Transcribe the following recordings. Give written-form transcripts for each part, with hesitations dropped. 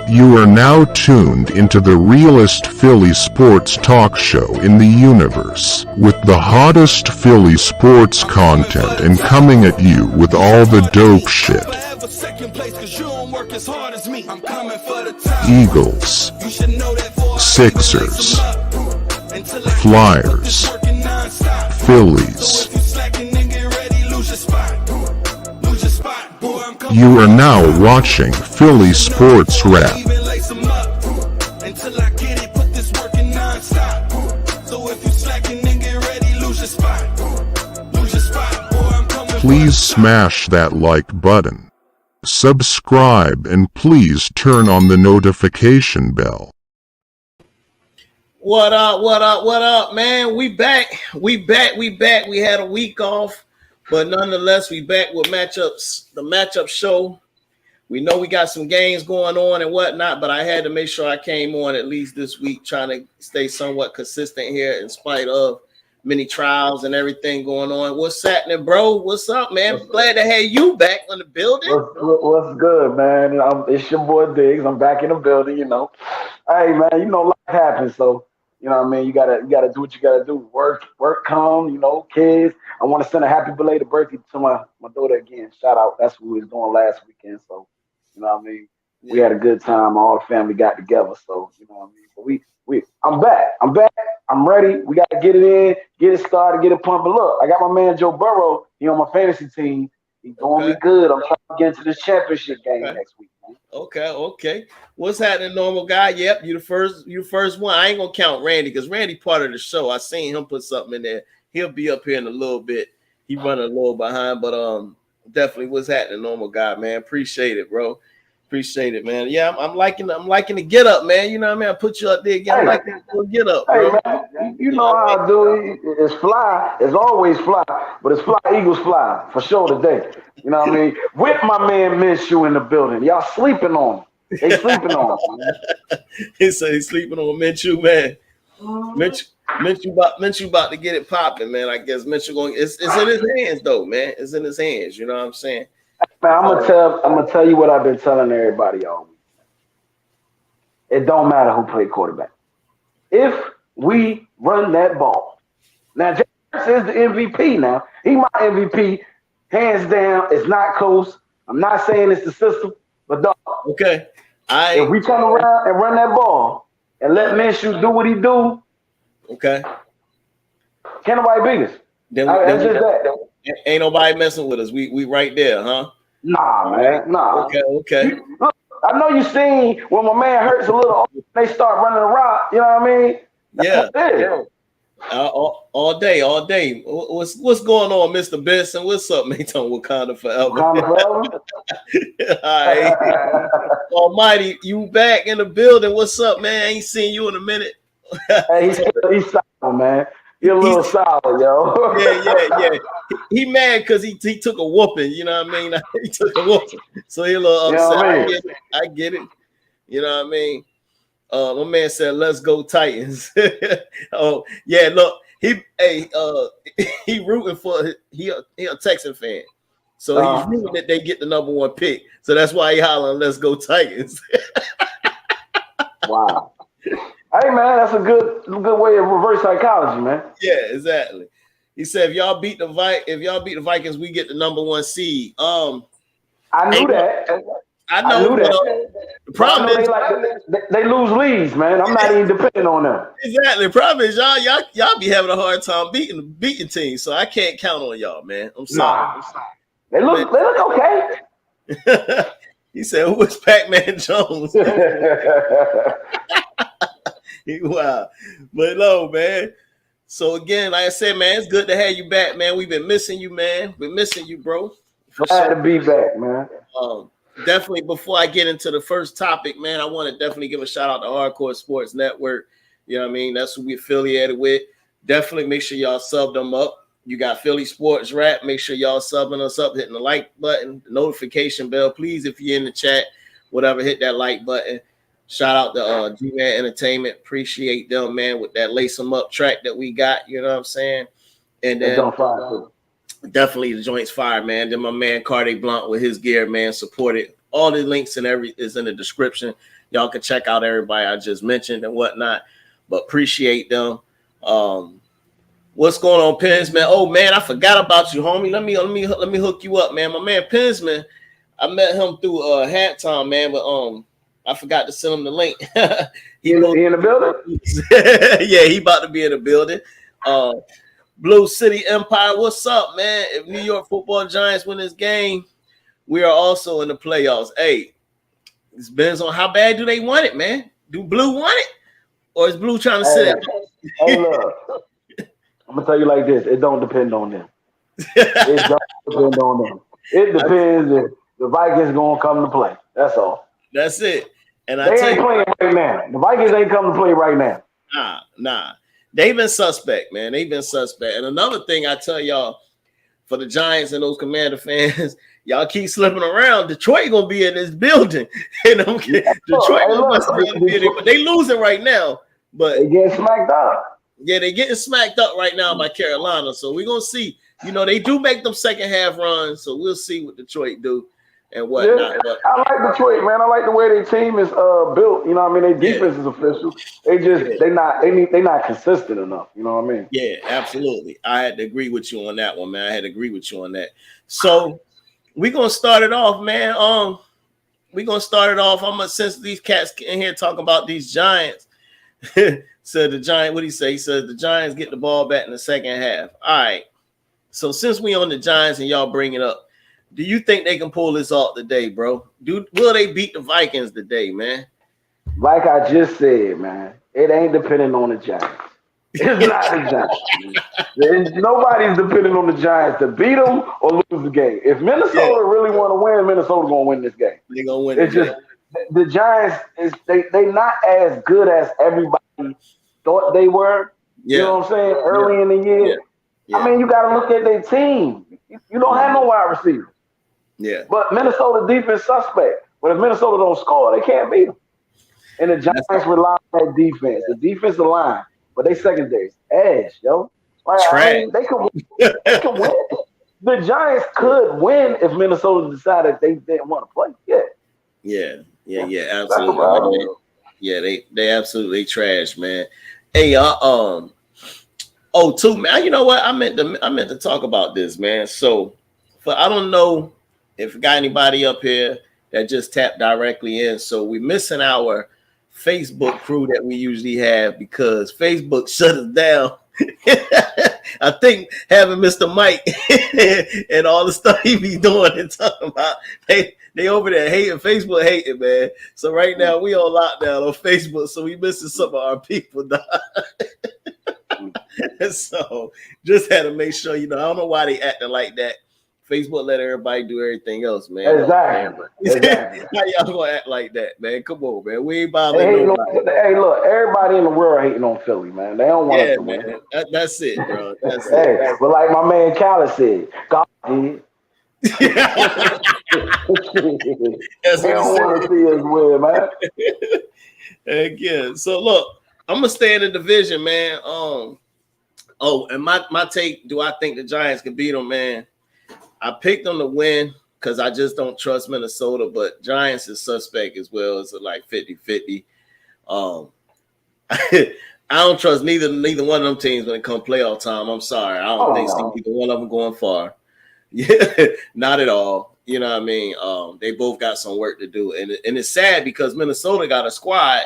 You are now tuned into the realest Philly sports talk show in the universe, with the hottest Philly sports content and coming at you with all the dope shit. Eagles, Sixers, Flyers, Phillies. You are now watching Philly Sports Rap. Please smash that like button, subscribe, and please turn on the notification bell. What up, man? We back. We had a week off, but nonetheless, we back with matchups, the matchup show. We know we got some games going on and whatnot, but I had to make sure I came on at least this week, trying to stay somewhat consistent here in spite of many trials and everything going on. What's happening, bro? What's up, man? Glad to have you back in the building. What's good, man? It's your boy Diggs. I'm back in the building, you know. Hey, man, you know, life happens, so you know what I mean? You gotta do what you gotta do. Work come, you know, kids. I want to send a happy belated birthday to my daughter again. Shout out. That's what we was doing last weekend. So, you know what I mean? Yeah. We had a good time. All the family got together. So, you know what I mean? But I'm back. I'm ready. We got to get it in, get it started, get it pumping. Look, I got my man Joe Burrow. He on my fantasy team. He's doing me good. I'm trying to get into this championship game next week, man. Okay. What's happening, normal guy? Yep, you the first one. I ain't gonna count Randy because Randy part of the show. I seen him put something in there. He'll be up here in a little bit. He running a little behind, but definitely what's happening, normal guy, man. Appreciate it, bro. Appreciate it, man. Yeah, I'm liking the get up, man. You know what I mean? I put you up there again. I'm liking the get up, bro. Hey, man, you know how I do it. It's fly. It's always fly, but it's fly. Eagles fly for sure today. You know what I mean? With my man Minshew in the building. Y'all sleeping on him. They sleeping on him, man. He said he's sleeping on Minshew, man. Minshew about to get it popping, man. I guess Minshew going. It's in his hands, though, man. It's in his hands. You know what I'm saying? Man, I'm gonna tell you what I've been telling everybody all week. It don't matter who played quarterback. If we run that ball, now Jackson is the MVP. Now he my MVP, hands down. It's not Coast. I'm not saying it's the system, but dog. Okay. If we turn around and run that ball and let Minshew do what he do, okay. Can't nobody beat us. That's just that. Ain't nobody messing with us. We right there, huh? Nah, man. Nah. Okay. Look, I know you seen when my man hurts a little, they start running around. You know what I mean? Yeah. All day. What's going on, Mr. Benson? What's up, mate? On Wakanda forever. All right. Almighty, you back in the building? What's up, man? I ain't seen you in a minute. Hey, he's sour, man. He's a little sour, yo. Yeah. He mad because he took a whooping. You know what I mean? He took a whooping, so he a little upset. You know what I mean? I get it. You know what I mean? My man said, "Let's go Titans." Oh yeah, look, he rooting for he a Texan fan, so he's rooting that they get the number one pick. So that's why he hollering, "Let's go Titans." Wow. Hey man, that's a good way of reverse psychology, man. Yeah, exactly. He said, if y'all beat the Vikings, we get the number one seed. I knew that. I knew that. The problem is they lose leads, man. I'm not even depending on them. Exactly. The problem is y'all be having a hard time beating teams, so I can't count on y'all, man. I'm sorry. Nah. They look okay. He said, "Who is Pac-Man Jones?" Wow. But no, man. So again, like I said, man, it's good to have you back, man. We've been missing you, man. We're missing you, bro. Glad to be back, man. Definitely, before I get into the first topic, man, I want to definitely give a shout out to Hardcore Sports Network. You know what I mean? That's who we affiliated with. Definitely make sure y'all sub them up. You got Philly Sports Rap. Make sure y'all subbing us up, hitting the like button, the notification bell. Please, if you're in the chat, whatever, hit that like button. Shout out to G-Man Entertainment. Appreciate them, man, with that Lace 'em Up track that we got. You know what I'm saying? And then definitely the joint's fire, man. Then my man Cardi Blunt with his gear, man, support it. All the links and is in the description. Y'all can check out everybody I just mentioned and whatnot. But appreciate them. What's going on, Pinsman? Oh man, I forgot about you, homie. Let me hook you up, man. My man Pinsman, I met him through halftime, man, but I forgot to send him the link. he in the building? Yeah, he about to be in the building. Blue City Empire, what's up, man? If New York Football Giants win this game, we are also in the playoffs. Hey, it depends on how bad do they want it, man. Do Blue want it? Or is Blue trying to sit out? Hey, look. I'm going to tell you like this. It don't depend on them. It don't depend on them. It depends if the Vikings going to come to play. That's all. That's it. And they ain't playing right now. The Vikings ain't coming to play right now. Nah. They've been suspect, man. They've been suspect. And another thing I tell y'all, for the Giants and those Commander fans, y'all keep slipping around. Detroit going to be in this building. And Detroit going to be in it. But they losing right now. But they getting smacked up. Yeah, they're getting smacked up right now by Carolina. So we're going to see. You know, they do make them second half runs. So we'll see what Detroit do and whatnot. Yeah, I like Detroit, man. I like the way their team is built. You know what I mean? Their defense is official. They not consistent enough. You know what I mean? Yeah, absolutely. I had to agree with you on that one, man. I had to agree with you on that. So we're going to start it off, man. We're going to start it off. Since these cats in here talking about these Giants. Said the Giant, what he say? He said the Giants get the ball back in the second half. All right. So since we on the Giants and y'all bring it up, do you think they can pull this off today, bro? Will they beat the Vikings today, man? Like I just said, man, it ain't depending on the Giants. It's not the Giants. Nobody's depending on the Giants to beat them or lose the game. If Minnesota really want to win, Minnesota gonna win this game. They're gonna win. It's just the Giants they not as good as everybody thought they were. Yeah. You know what I'm saying? Early in the year. Yeah. I mean, you got to look at their team. You don't have no wide receiver. Yeah. But Minnesota defense suspect. But if Minnesota don't score, they can't beat them. And the Giants rely on that defense. The defensive line. But they secondary. Ash, yo. Like, I mean, they can win. The Giants could win if Minnesota decided they didn't want to play. Yeah, absolutely. Yeah, they absolutely trash, man. Hey, man. You know what? I meant to talk about this, man. So, I don't know if we got anybody up here that just tapped directly in. So we're missing our Facebook crew that we usually have because Facebook shut us down. I think having Mr. Mike and all the stuff he be doing and talking about, they over there hating Facebook, hating, man. So right now we on lockdown on Facebook, so we missing some of our people. So just had to make sure, I don't know why they acting like that. Facebook let everybody do everything else, man. Exactly. How y'all gonna act like that, man? Come on, man. We ain't bothering nobody. Hey, look, everybody in the world hating on Philly, man. They don't want us to win. That's it, bro. That's it. But like my man Callie said, God did. They don't want to see us win, man. Again. So look, I'm gonna stay in the division, man. And my take, do I think the Giants can beat them, man? I picked them to win because I just don't trust Minnesota, but Giants is suspect as well. It's like 50-50. I don't trust neither one of them teams when it comes playoff time. I'm sorry. I don't think either one of them going far. Yeah, not at all. You know what I mean? They both got some work to do. And it's sad because Minnesota got a squad,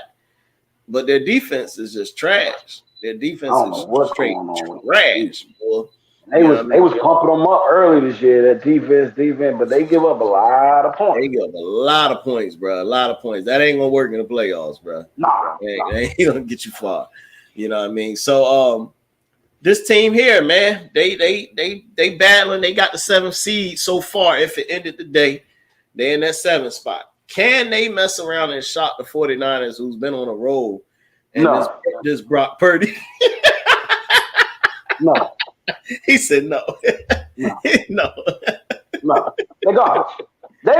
but their defense is just trash. Their defense is straight trash, boy. They was pumping them up early this year, that defense, but they give up a lot of points. They give up a lot of points, bro. A lot of points. That ain't gonna work in the playoffs, bro. Nah. They ain't gonna get you far. You know what I mean? So this team here, man, they battling. They got the 7th seed so far. If it ended today, they're in that 7th spot. Can they mess around and shock the 49ers, who's been on a roll? And this Brock Purdy. No. He said no. No. They garbage. They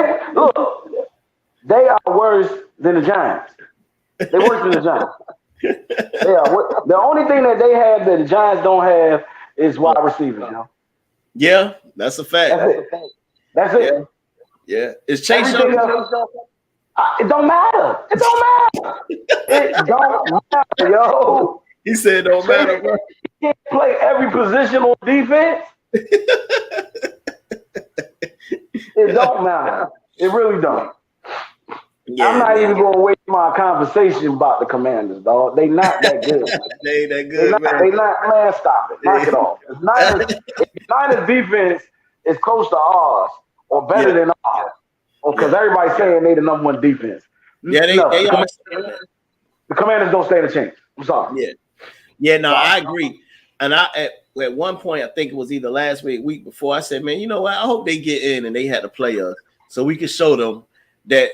are worse than the Giants. They're worse than the Giants. The only thing that they have that the Giants don't have is wide receivers, Yeah, that's a fact. That's it. Yeah. Is Chase Young? It don't matter. It don't matter. It don't matter, yo. He said, "Don't matter, bro." You can't play every position on defense. It don't matter. It really don't. Yeah, I'm not even going to waste my conversation about the Commanders, dog. They not that good. they ain't that good, man. They not, man, stop it. Knock it off. If Niners defense is close to ours or better than ours, because everybody's saying they the number one defense. Yeah, they are. The Commanders don't stand a chance. I'm sorry. Yeah, no, I agree. And at one point, I think it was either last week before, I said, man, you know what? I hope they get in and they had to play us so we could show them that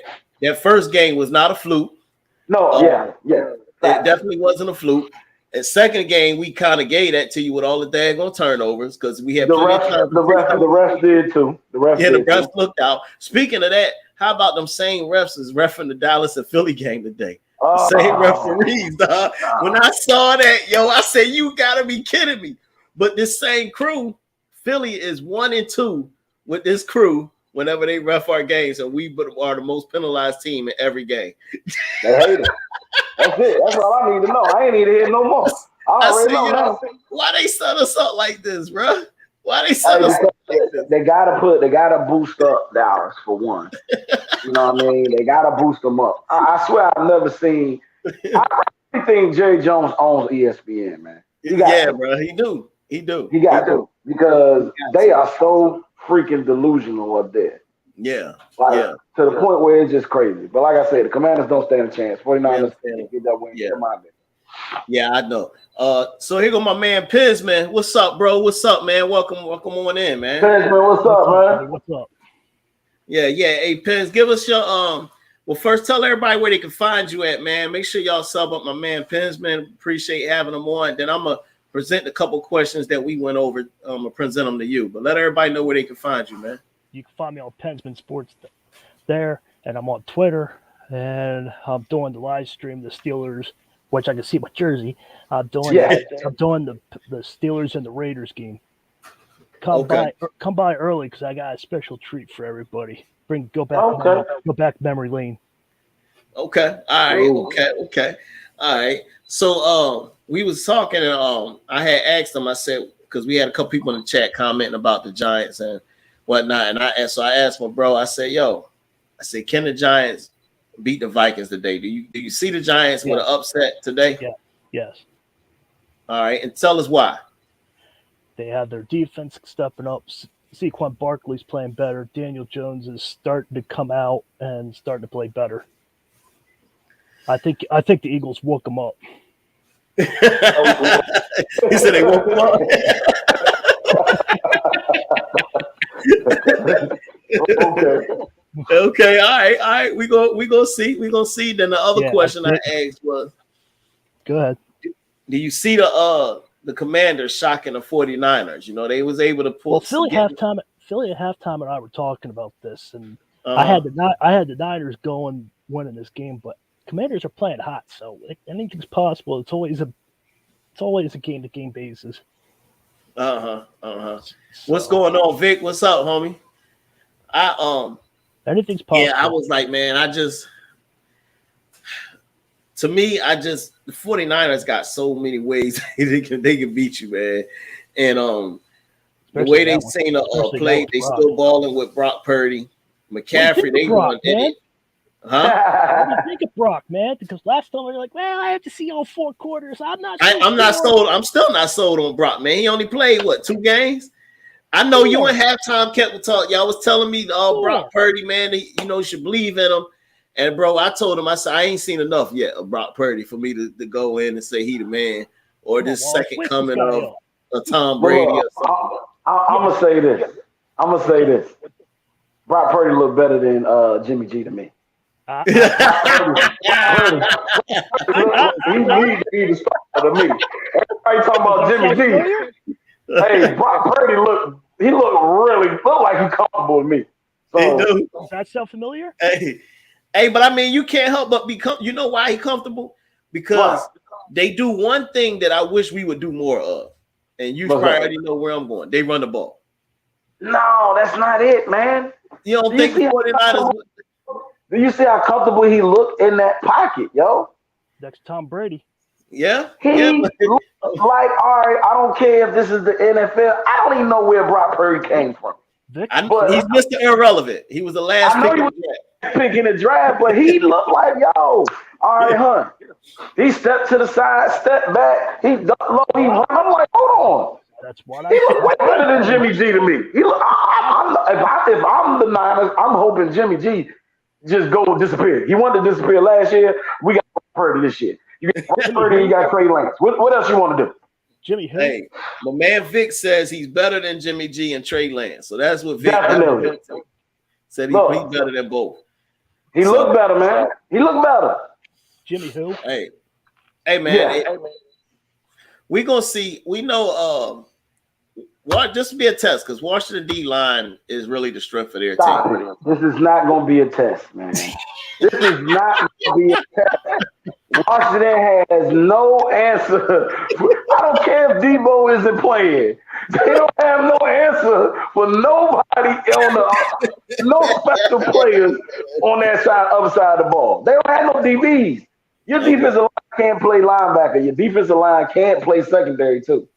first game was not a fluke. No, yeah. It definitely wasn't a fluke. And second game, we kind of gave that to you with all the daggone turnovers because we had the refs did too. The refs looked out. Speaking of that, how about them same refs as reffing the Dallas and Philly game today? Same referees, dog. When I saw that, I said, you gotta be kidding me. But this same crew, Philly is 1-2 with this crew whenever they ref our games, and we are the most penalized team in every game. They hate it. That's it. That's all I need to know. I ain't need to hear no more. I already know. Why they set us up like this, bro? Why they set us up like this? They gotta boost up Dallas for one. You know what I mean? They gotta boost them up. I swear I've never seen. I think Jerry Jones owns ESPN, man. Bro, he do. He got to because they are so freaking delusional up there. Yeah. To the point where it's just crazy. But like I said, the Commanders don't stand a chance. 49ers get that win. Yeah, I know. So here go my man Piz, man. What's up, bro? What's up, man? Welcome on in, man. Piz, man, what's up, man? What's up? Yeah. Hey, Piz, give us your well, first tell everybody where they can find you at, man. Make sure y'all sub up my man Piz, man. Appreciate having him on. Then I'm gonna present a couple questions that we went over. I'm gonna present them to you, but let everybody know where they can find you, man. You can find me on Pensman Sports there, and I'm on Twitter, and I'm doing the live stream, the Steelers, which I can see my jersey. I'm doing the Steelers and the Raiders game. Come by early because I got a special treat for everybody. Go back memory lane. Okay. All right. Okay. All right. So we was talking, and I had asked them. I said because we had a couple people in the chat commenting about the Giants and whatnot, and I asked my bro. I said, can the Giants beat the Vikings today? Do you see the Giants with an upset today? Yeah. Yes. All right, and tell us why. They have their defense stepping up. Saquon Barkley's playing better. Daniel Jones is starting to come out and starting to play better. I think the Eagles woke them up. He said they woke him up. Okay. All right. We go see. Then the other question I asked was, go ahead. Do you see the Commanders shocking the 49ers? You know, they was able to pull. Well, Philly at halftime, and I were talking about this, and I had the Niners winning this game, but Commanders are playing hot, so anything's possible. It's always a game-to-game basis. What's going on, Vic? What's up, homie? Anything's possible. Yeah, I was like, man, the 49ers got so many ways they can beat you, man. And the way they seen the play, they still balling with Brock Purdy. McCaffrey, they going in it. Huh? What do you think of Brock, man? Because last time we were like, well, I have to see all 4 quarters. I'm not sold. I'm still not sold on Brock, man. He only played 2 games? I know you in halftime kept talking. Y'all was telling me, Brock Purdy, man, you should believe in him. And bro, I told him, I said, I ain't seen enough yet of Brock Purdy for me to go in and say he the man or this second coming of Tom Brady or something. I'm gonna say this. Brock Purdy look better than Jimmy G to me. He needs to start to me. Everybody talking about Jimmy G. Hey, Brock Purdy look like he's comfortable with me. So, does that sound familiar? Hey, but I mean, you can't help but become. You know why he's comfortable? Because they do one thing that I wish we would do more of, and you probably already know where I'm going. They run the ball. No, that's not it, man. You don't think the 49ers? Do you see how comfortable he looked in that pocket, yo? Next Tom Brady. Yeah. He looked like, all right, I don't care if this is the NFL. I don't even know where Brock Purdy came from. He's Mr. Irrelevant. He was the last pick in the draft. Pick in the draft, but he looked like, yo, all right, huh? He stepped to the side, stepped back. He ducked low. I'm like, hold on. That's what He looked way better than Jimmy G to me. If I'm the Niners, I'm hoping Jimmy G just disappear. He wanted to disappear last year. We got Purdy this year. You got Purdy, you got Trey Lance. What else you want to do? Jimmy who? Hey, my man Vic says he's better than Jimmy G and Trey Lance. So that's what Vic said. He's better than both. He looked better, man. He looked better. Jimmy who? Hey, man. We're gonna see. We know just be a test because Washington D line is really the strength of their team. This is not gonna be a test, man. This is not gonna be a test. Washington has no answer. I don't care if Debo isn't playing. They don't have no answer for nobody no special players on that other side of the ball. They don't have no DBs. Your defensive line can't play linebacker. Your defensive line can't play secondary too.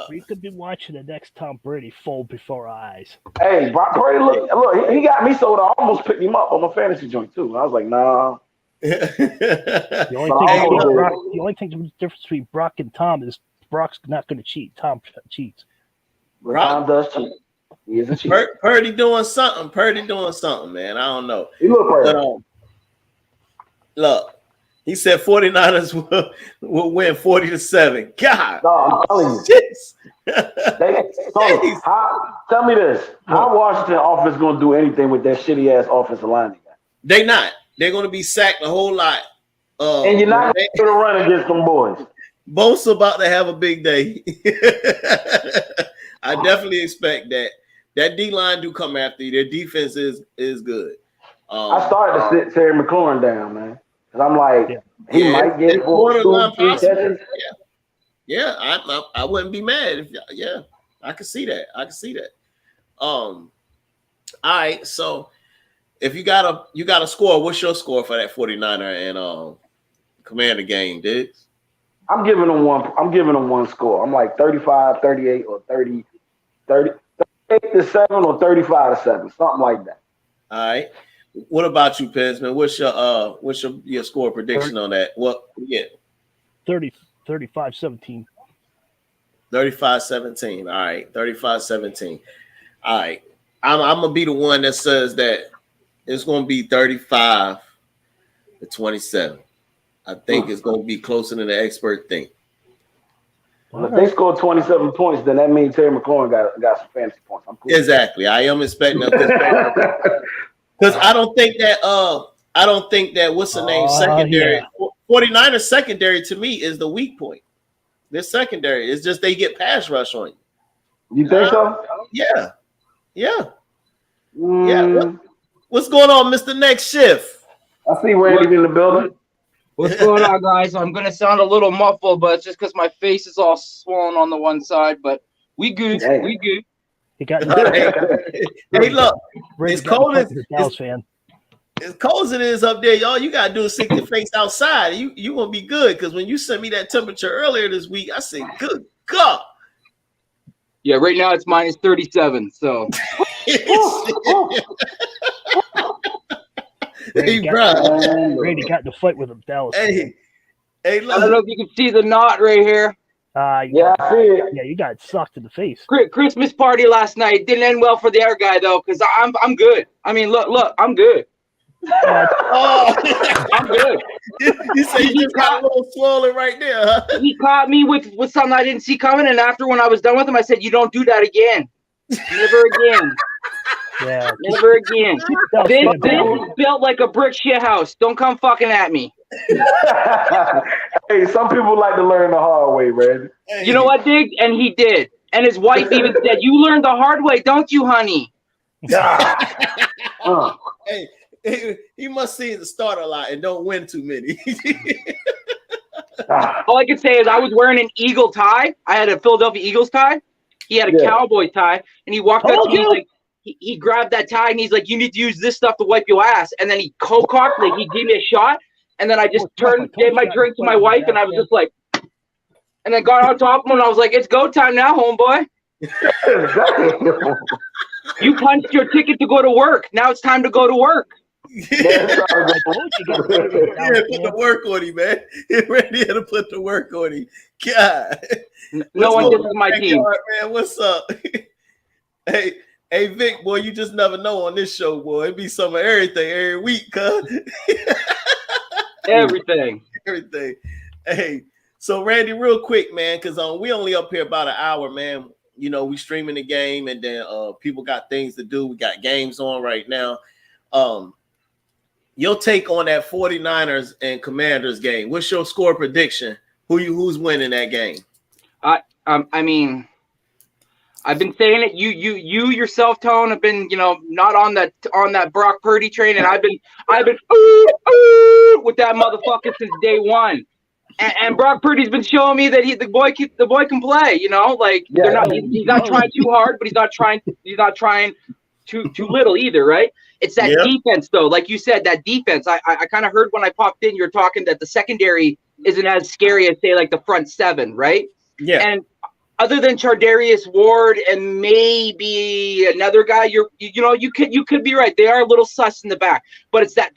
We could be watching the next Tom Brady fold before our eyes. Hey, Brock Purdy, look, he got me sold. I almost picked him up on my fantasy joint too. I was like, nah. The only thing the difference between Brock and Tom is Brock's not going to cheat. Tom cheats. Tom does cheat. He is a cheater. Purdy doing something. Man. I don't know. He look Purdy. Look. He said 49ers will win 40-7. God. No, I'm telling you. Tell me this. How Washington offense going to do anything with that shitty-ass offensive line? They not. They're going to be sacked a whole lot. And you're not going to run against them boys. Both's about to have a big day. I definitely expect that. That D-line do come after you. Their defense is good. I started to sit Terry McLaurin down, man. Because I'm like, he might get it for 2-3 catches. Yeah, I wouldn't be mad. I could see that. All right, so if you got a score, what's your score for that 49er and Commander game, Diggs? I'm giving them one score. I'm like 35-38 or 38-7 or 35-7, something like that. All right. What about you, Pensman? What's your score prediction on that? What? Yeah. 35-17. 35-17. All right. 35-17. All right. I'm gonna be the one that says that it's gonna be 35-27. I think it's gonna be closer than the expert think. Well, if they score 27 points, then that means Terry McLaurin got some fantasy points. I'm cool. Exactly. I am expecting that. Because I don't think that what's the name secondary. 49ers secondary to me is the weak point. Their secondary is just they get pass rush on you. You think so? Yeah. What's going on, Mr. Next Shift? I see Randy in the building. What's going on, guys? I'm gonna sound a little muffled, but it's just because my face is all swollen on the one side. But we good. Hey. We good. He got hey, look, it's cold as it is up there, y'all. You gotta do is stick your face outside. You gonna be good because when you sent me that temperature earlier this week, I said, "Good God." Yeah, right now it's minus 37. So. Hey, bro. Randy got in the fight with him, Dallas. Hey, look. I don't know if you can see the knot right here. I see it. Yeah, you got sucked in the face. Christmas party last night didn't end well for the other guy though, because I'm good. I mean, look, I'm good. I'm good. You say you just got a little swollen right there, huh? He caught me with something I didn't see coming, and after when I was done with him, I said, "You don't do that again. Never again." Yeah. Never again. This is built like a brick shit house. Don't come fucking at me. Hey, some people like to learn the hard way, man. You know what, Dig? And he did. And his wife even said, "You learned the hard way, don't you, honey?" Hey, he must see the start a lot and don't win too many. All I can say is I was wearing an Eagle tie. I had a Philadelphia Eagles tie. He had a Cowboy tie, and he walked up to me like, he grabbed that tag and he's like, "You need to use this stuff to wipe your ass." And then he cocked, like he gave me a shot, and then I just gave my drink to my wife, and I was just like, and then got on top of him, and I was like, "It's go time now, homeboy. You punched your ticket to go to work. Now it's time to go to work." Yeah, put the work on him, man. Randy had to put the work on him. God. No one did my team. Man, what's up? Hey, Vic, boy, you just never know on this show, boy. It be some of everything every week, cuz. Everything. Hey, so Randy, real quick, man, because we only up here about an hour, man. You know, we streaming the game, and then people got things to do. We got games on right now. Your take on that 49ers and Commanders game. What's your score prediction? Who's winning that game? I mean, I've been saying it. You yourself, Tone, have been, not on that Brock Purdy train, and I've been with that motherfucker since day one. And Brock Purdy's been showing me that the boy can play. He's not trying too hard, but he's not trying too little either, right? It's that defense, though. Like you said, that defense. I kind of heard when I popped in, you're talking that the secondary isn't as scary as, say, like the front seven, right? Yeah. And other than Chardarius Ward and maybe another guy, you could be right. They are a little sus in the back, but it's that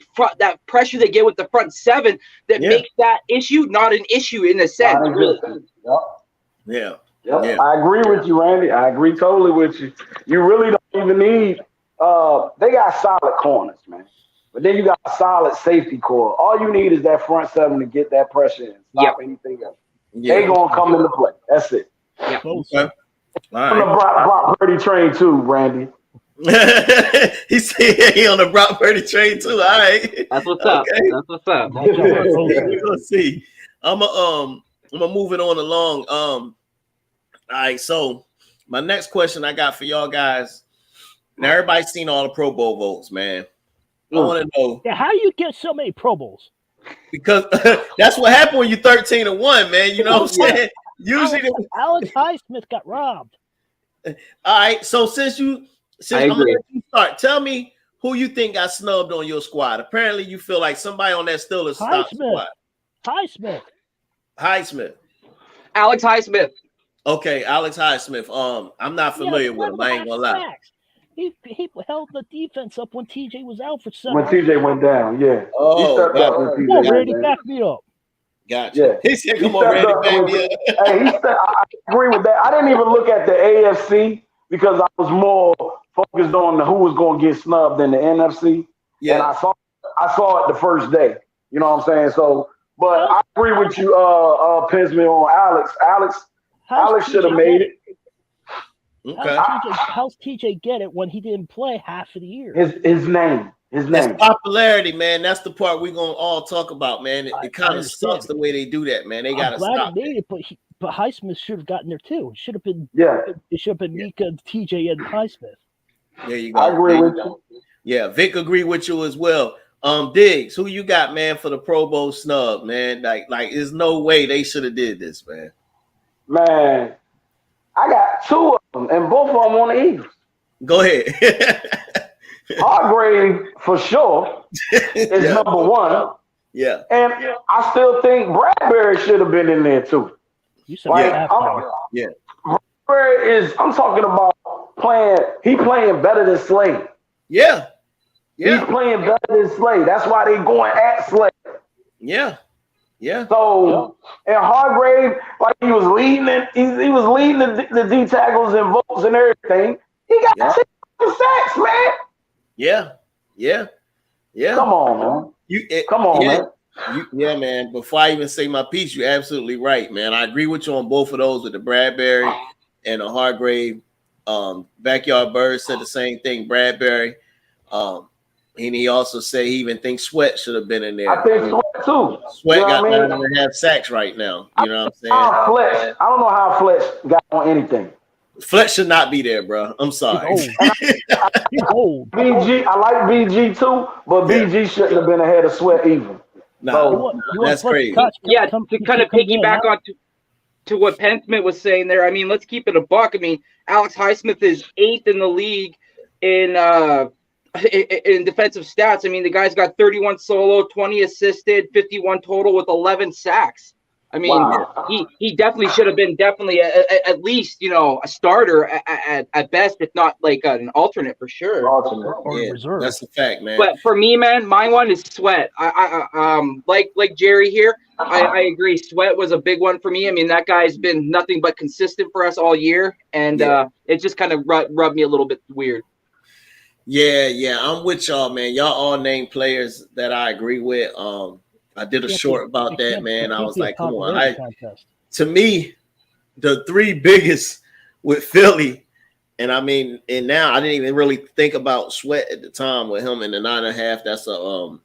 pressure they get with the front seven that makes that issue not an issue in a sense. Really. Yeah. Yep. I agree with you, Randy. I agree totally with you. You really don't even need they got solid corners, man. But then you got a solid safety core. All you need is that front seven to get that pressure and stop anything else. They gonna come into play. That's it. Yeah. Okay. On the Brock Purdy train too, Randy. He said he on the Brock Purdy train too. All right. That's what's up. That's what's up. We're gonna see. I'm gonna move it on along. All right. So my next question I got for y'all guys. Now everybody's seen all the Pro Bowl votes, man. I want to know. Yeah, how do you get so many Pro Bowls? Because that's what happened when you're 13-1, man. You know what I'm saying? Usually, Alex Highsmith got robbed. All right, so since I'm gonna let you start, tell me who you think got snubbed on your squad. Apparently, you feel like somebody on that Steelers squad. Highsmith. Alex Highsmith. Okay, Alex Highsmith. I'm not familiar with him. I ain't gonna lie. He held the defense up when TJ was out for 7 When TJ went down, yeah. Oh, he stepped up when TJ come on, went Randy, down. back me up. Gotcha. Yeah. He said, "Come on, Randy, back me up." Hey, I agree with that. I didn't even look at the AFC because I was more focused on who was going to get snubbed in the NFC. Yeah. And I saw it the first day. You know what I'm saying? So, but I agree with you, Pinsman, on Alex. Alex should have made it. Okay. How's TJ get it when he didn't play half of the year? His name. That's popularity, man. That's the part we're gonna all talk about, man. It kind of sucks the way they do that, man. They gotta stop it. But Highsmith should have gotten there too. It should have been It should have been Mika, TJ, and Highsmith. There you go. I agree with you. Yeah, Vic agree with you as well. Diggs, who you got, man, for the Pro Bowl snub, man? Like, there's no way they should have did this, man. Man, I got two of them, and both of them on the Eagles. Go ahead. Hargrave, for sure, is number one. Yeah. And I still think Bradbury should have been in there, too. You said that. Bradbury I'm talking about playing better than Slade. Yeah. He's playing better than Slade. That's why they going at Slade. Yeah. So, and Hargrave, like he was leading the D tackles and votes and everything. He got 6 sacks, man. Yeah. Come on, man. Man. Man. Before I even say my piece, you're absolutely right, man. I agree with you on both of those with the Bradbury and the Hargrave. Backyard Bird said the same thing. Bradbury. And he also said he even thinks Sweat should have been in there. I think Sweat too. Sweat got 9.5 sacks right now. You know what I'm saying? I don't know how Fletch got on anything. Fletch should not be there, bro. I'm sorry. He's old. BG, I like BG too, but BG shouldn't have been ahead of Sweat either. No, that's crazy. Yeah, to kind of piggyback on to what Pensman was saying there. I mean, let's keep it a buck. I mean, Alex Highsmith is 8th in the league in defensive stats. I mean, the guy's got 31 solo, 20 assisted, 51 total with 11 sacks. I mean, he definitely should have been at least, you know, a starter at best, if not like an alternate for sure. Or Yeah, reserve. that's a fact, man. But for me, man, my one is Sweat. Like Jerry here, I agree. Sweat was a big one for me. I mean, that guy's been nothing but consistent for us all year, and it just kind of rubbed me a little bit weird. Yeah, I'm with y'all, man. Y'all all named players that I agree with. I did a short about that, man. I was like, come on. To me, the three biggest with Philly, and I mean, and now I didn't even really think about Sweat at the time with him in the 9.5. That's a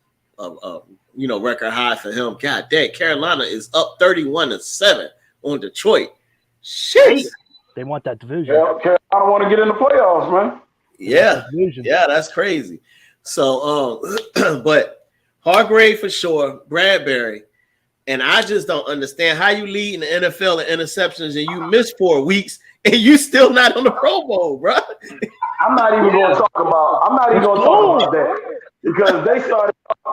record high for him. God dang, Carolina is up 31-7 on Detroit. Shit. They want that division. Yeah, Carolina want to get in the playoffs, man. Yeah, that's crazy. So, but Hargrave for sure, Bradbury, and I just don't understand how you lead in the NFL in interceptions and you miss 4 weeks and you still not on the Pro Bowl, bro. I'm not even going to talk about that because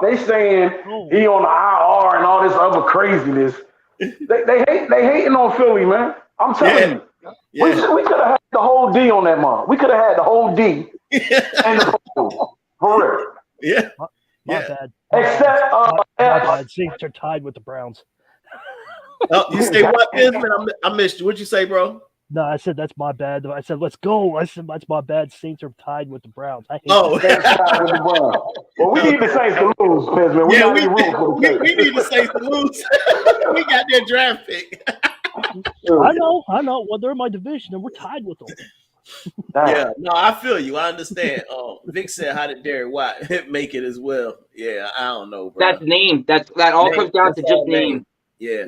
they saying he on the IR and all this other craziness. They hating on Philly, man. I'm telling you. Yeah. We could have had the whole D on that month. We could have had the whole D and the Pro Bowl. For real. Yeah. My bad. Except my bad. Saints are tied with the Browns. You say what, Desmond? I missed you. What'd you say, bro? No, I said that's my bad. I said let's go. I said that's my bad. Saints are tied with the Browns. I hate tied with the Browns. Well, we need the Saints to lose, Desmond. We need the Saints to lose. We got their draft pick. I know. Well, they're in my division, and we're tied with them. Yeah, no, I feel you. I understand. Vic said, "How did Derek White make it as well?" Yeah, I don't know, bro. That's name. That all comes down to just name. Yeah.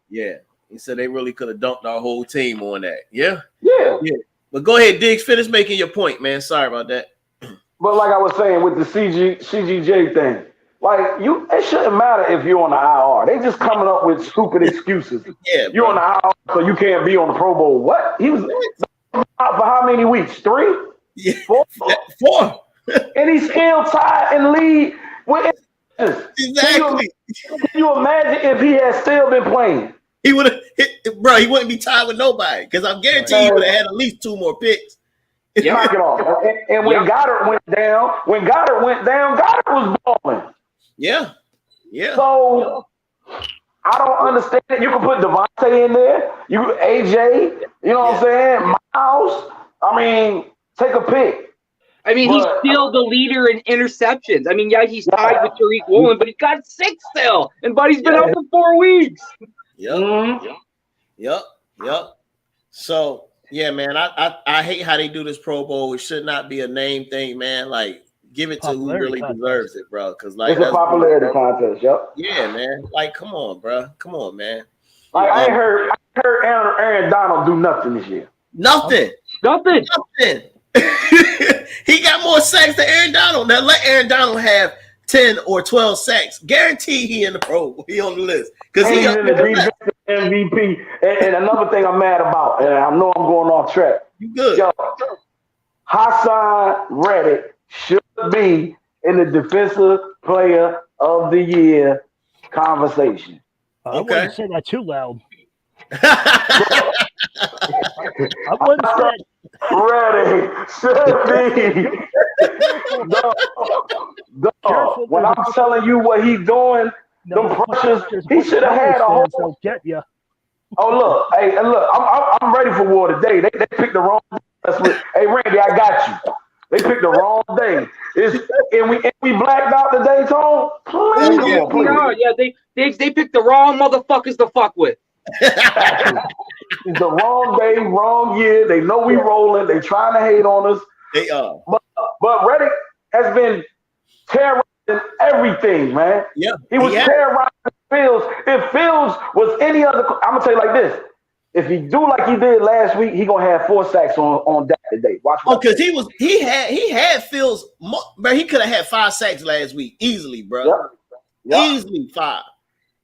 Yeah. He said they really could have dumped our whole team on that. Yeah. But go ahead, Diggs. Finish making your point, man. Sorry about that. But like I was saying with the CGJ thing, like it shouldn't matter if you're on the IR. They just coming up with stupid excuses. Yeah, you're on the IR, so you can't be on the Pro Bowl. What? He was out for how many weeks? 3? Yeah. 4? 4. And he's still tied in lead with exactly. Can you imagine if he had still been playing? He would have, bro. He wouldn't be tied with nobody because I'm guaranteed he would have had at least 2 more picks. Knock it off. And when Gardner went down, Gardner was balling. Yeah. So I don't understand it. You can put Devontae in there. You AJ. You know what I'm saying? Miles. I mean, take a pick. I mean, he's still the leader in interceptions. I mean, he's tied with Tariq Woolen, but he got 6 still. And Buddy's been out for 4 weeks. Yep. So, yeah, man, I hate how they do this Pro Bowl. It should not be a name thing, man. Like, give it to who really deserves it, bro. Because it's a popularity contest. Yeah, man. Like, come on, bro. Come on, man. Like, I heard Aaron Donald do nothing this year. Nothing. He got more sacks than Aaron Donald. Now let Aaron Donald have 10 or 12 sacks. Guaranteed he in the Pro Bowl. He on the list. Because he in the MVP. And another thing I'm mad about, and I know I'm going off track. You good. Hassan Reddick should be in the Defensive Player of the Year conversation. I wouldn't say that too loud. I wouldn't say it. Ready, should be. Dog. When I'm telling you what he's doing, them pressures, he should have had a whole. Get you. Oh look, I'm ready for war today. They picked the wrong. Hey Randy, I got you. They picked the wrong day. And we blacked out the day, Tone. They picked the wrong motherfuckers to fuck with. It's the wrong day, wrong year. They know we rolling. They trying to hate on us. They are. But Reddick has been terrorizing everything, man. Yeah. He was terrorizing Fields. If Fields was any other, I'm gonna tell you like this. If he do like he did last week, he gonna have 4 sacks on that today. Watch. Because he had Fields, bro. He could have had 5 sacks last week easily, bro. Yep. Easily 5.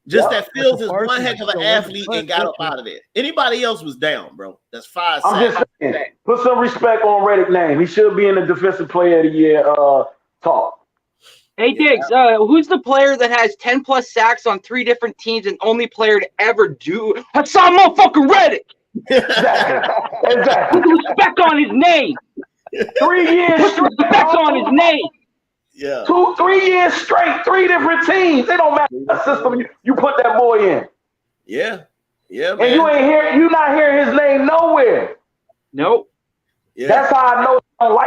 Just that Fields is one Parsons heck of is an still athlete in. and got up out of there. Anybody else was down, bro. That's 5 I'm sacks. just saying, put some respect on Reddick's name. He should be in the Defensive Player of the Year talk. Hey, Diggs, who's the player that has 10 plus sacks on 3 different teams and only player to ever do? Hassan motherfucking Reddick. Exactly. Put respect on his name. 3 years Put straight. respect on his name. Yeah. 3 years straight. 3 different teams. It don't matter what system you put that boy in. Yeah. Yeah, And man. you not hearing his name nowhere. Nope. Yeah. That's how I know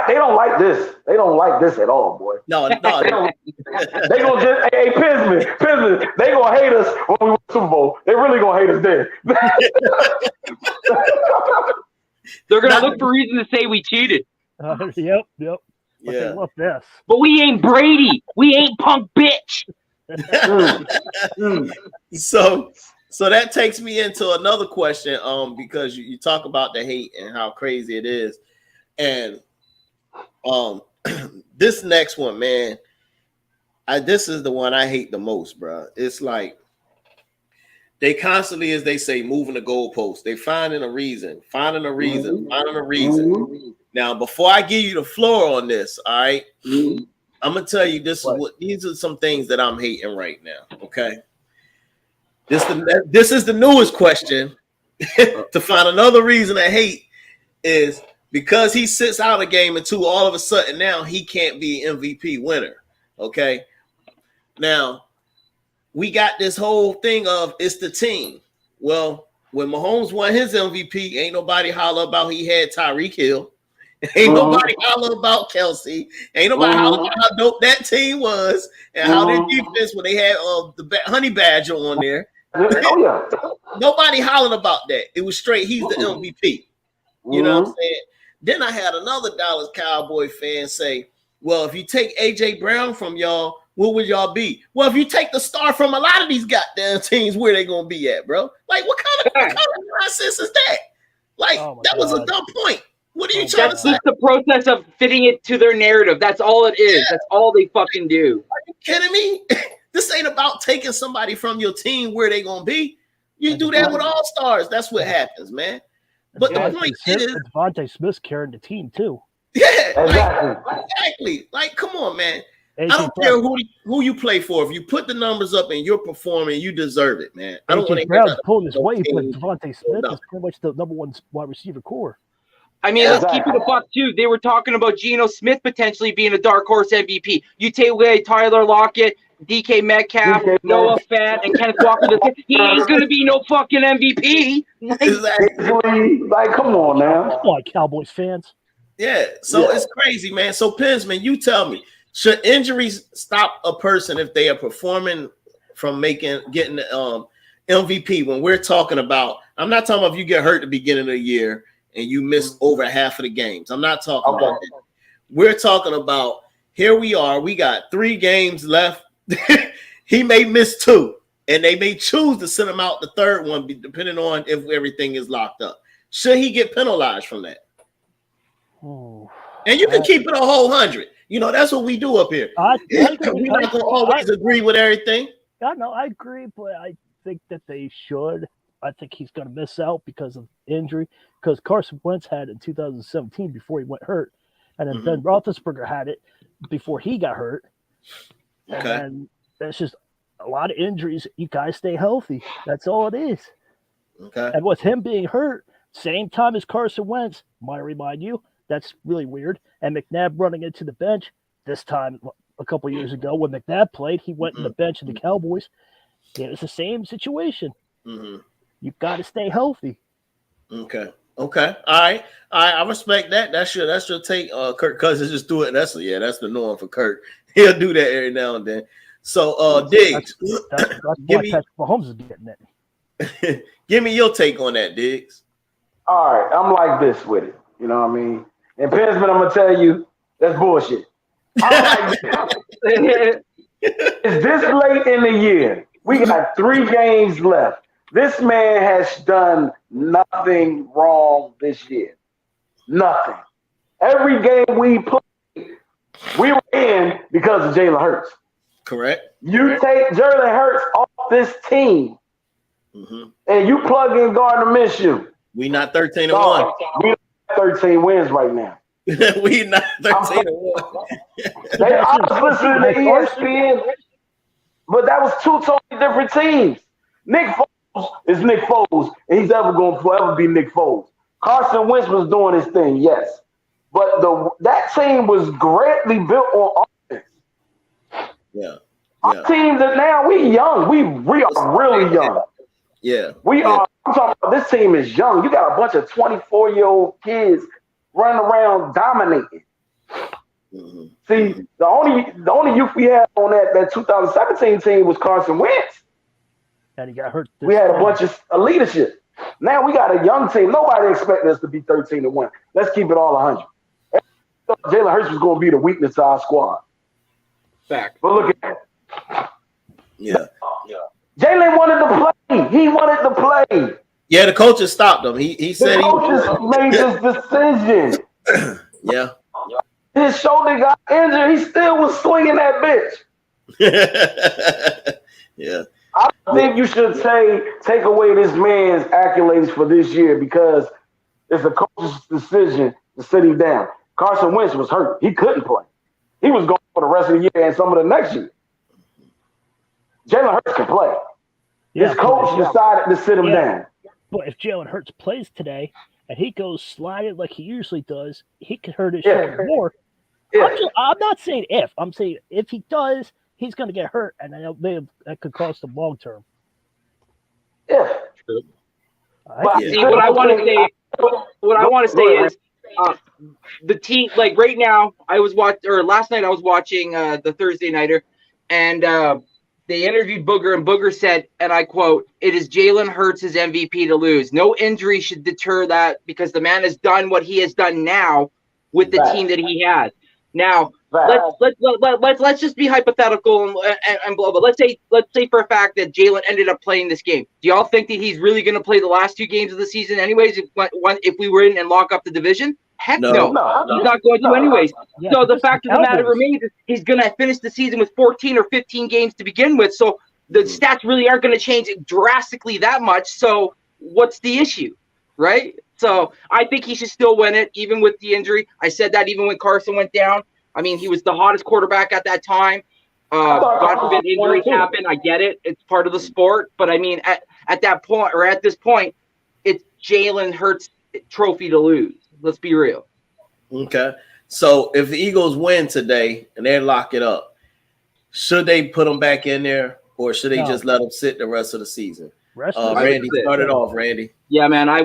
they don't like this. They don't like this at all, boy. No. They gonna just Pinsman, they gonna hate us when we win the Super Bowl. They really gonna hate us there. They're gonna look for reason to say we cheated. Yep. But Yeah. they love this. But we ain't Brady. We ain't punk bitch. So that takes me into another question, because you talk about the hate and how crazy it is. And this next one, man, this is the one I hate the most, bro. It's like they constantly, as they say, moving the goalposts. They finding a reason. Now, before I give you the floor on this, all right, I'm gonna tell you these are some things that I'm hating right now. Okay, this is the newest question. To find another reason to hate is because he sits out a game and 2, all of a sudden now he can't be MVP winner. Okay, now we got this whole thing of it's the team. Well, when Mahomes won his MVP, ain't nobody holler about he had Tyreek Hill. Ain't nobody holler about Kelsey. Ain't nobody holler about how dope that team was and how their defense when they had the Honey Badger on there. Oh yeah. Nobody hollered about that. It was straight. He's the MVP. You know what I'm saying? Then I had another Dallas Cowboy fan say, "Well, if you take AJ Brown from y'all, what would y'all be?" Well, if you take the star from a lot of these goddamn teams, where they gonna be at, bro? Like, what kind of nonsense is that? Like, that was a dumb point. What are you trying to say? That's just the process of fitting it to their narrative. That's all it is. That's all they fucking do. Are you kidding me? This ain't about taking somebody from your team where they gonna be. You do that with all stars. That's what happens, man. But the point is, Devontae Smith's carrying the team too. Yeah, exactly. Like, come on, man. I don't care who you play for. If you put the numbers up and you're performing, you deserve it, man. I don't want to Brown's pulling his weight, but Devontae Smith is pretty much the number 1 wide receiver core. I mean, let's keep it a buck too. They were talking about Geno Smith potentially being a dark horse MVP. You take away Tyler Lockett, DK Metcalf, Noah Fant, and Kenneth Walker. He ain't gonna be no fucking MVP. Like, come on now. Come on, Cowboys fans. Yeah, so it's crazy, man. So, Pinsman, you tell me, should injuries stop a person if they are performing from getting the MVP? When we're talking about, I'm not talking about if you get hurt at the beginning of the year and you miss over half of the games. I'm not talking about that. We're talking about, here we are. We got 3 games left. He may miss 2, and they may choose to send him out the third one, depending on if everything is locked up. Should he get penalized from that? Oh, and you can keep it a whole 100. You know, that's what we do up here. We're not going to always agree with everything. Yeah, no, I agree, but I think that they should. I think he's going to miss out because of injury, because Carson Wentz had it in 2017 before he went hurt, and then Ben Roethlisberger had it before he got hurt. Okay. And that's just a lot of injuries. You guys stay healthy. That's all it is. Okay. And with him being hurt, same time as Carson Wentz, might remind you, that's really weird. And McNabb running into the bench this time a couple years ago when McNabb played, he went in the bench of the Cowboys. It was the same situation. You've got to stay healthy. Okay. All right. I respect that. That's your take. Kirk Cousins just do it. That's the norm for Kirk. He'll do that every now and then. So, Diggs, that's why Patrick Mahomes is getting it. Give me your take on that, Diggs. All right, I'm like this with it. You know what I mean? And Pinsman, I'm gonna tell you, that's bullshit. It's this late in the year. We got 3 games left. This man has done nothing wrong this year. Nothing. Every game we played, we were in because of Jalen Hurts. Correct. You take Jalen Hurts off this team, and you plug in Gardner Minshew. We not 13-1. We 13 wins right now. We not 13-1. I was listening to ESPN, but that was two totally different teams. Nick Foles is Nick Foles, and he's going to forever be Nick Foles. Carson Wentz was doing his thing, yes. But that team was greatly built on offense. Yeah. Our team that now we young. We are really young. Yeah. We are. I'm talking about this team is young. You got a bunch of 24-year-old kids running around dominating. See, the only youth we had on that 2017 team was Carson Wentz. And he got hurt. We had a bunch of leadership. Now we got a young team. Nobody expected us to be 13-1. Let's keep it all 100. Jalen Hurts was going to be the weakness of our squad. Fact. But look at that. Yeah. Jalen wanted to play. He wanted to play. Yeah, the coaches stopped him. He said the coaches made this decision. Yeah. His shoulder got injured. He still was swinging that bitch. Yeah. I think you should take away this man's accolades for this year because it's a coach's decision to sit him down. Carson Wentz was hurt. He couldn't play. He was going for the rest of the year and some of the next year. Jalen Hurts can play. His coach decided to sit him down. But if Jalen Hurts plays today and he goes sliding like he usually does, he could hurt his shoulder more. Yeah. I'm not saying if. I'm saying if he does, he's going to get hurt, and that could cost him long term. Yeah. True. See, what I want to say is the team. Like right now, last night I was watching the Thursday Nighter, and they interviewed Booger, and Booger said, and I quote, "It is Jalen Hurts' MVP to lose. No injury should deter that because the man has done what he has done now with the team that he has." Now, let's just be hypothetical and blah blah. Let's say for a fact that Jalen ended up playing this game. Do y'all think that he's really going to play the last 2 games of the season anyways? If we were in and lock up the division, heck no. He's not going to anyways. Yeah, so the fact of the matter remains is he's going to finish the season with 14 or 15 games to begin with. So the stats really aren't going to change drastically that much. So what's the issue, right? So I think he should still win it, even with the injury. I said that even when Carson went down. I mean, he was the hottest quarterback at that time. God forbid injuries happen. I get it. It's part of the sport. But, I mean, at that point or at this point, it's Jalen Hurts' trophy to lose. Let's be real. Okay. So if the Eagles win today and they lock it up, should they put him back in there or should they just let him sit the rest of the season? Randy, start it off, Randy. Yeah, man, I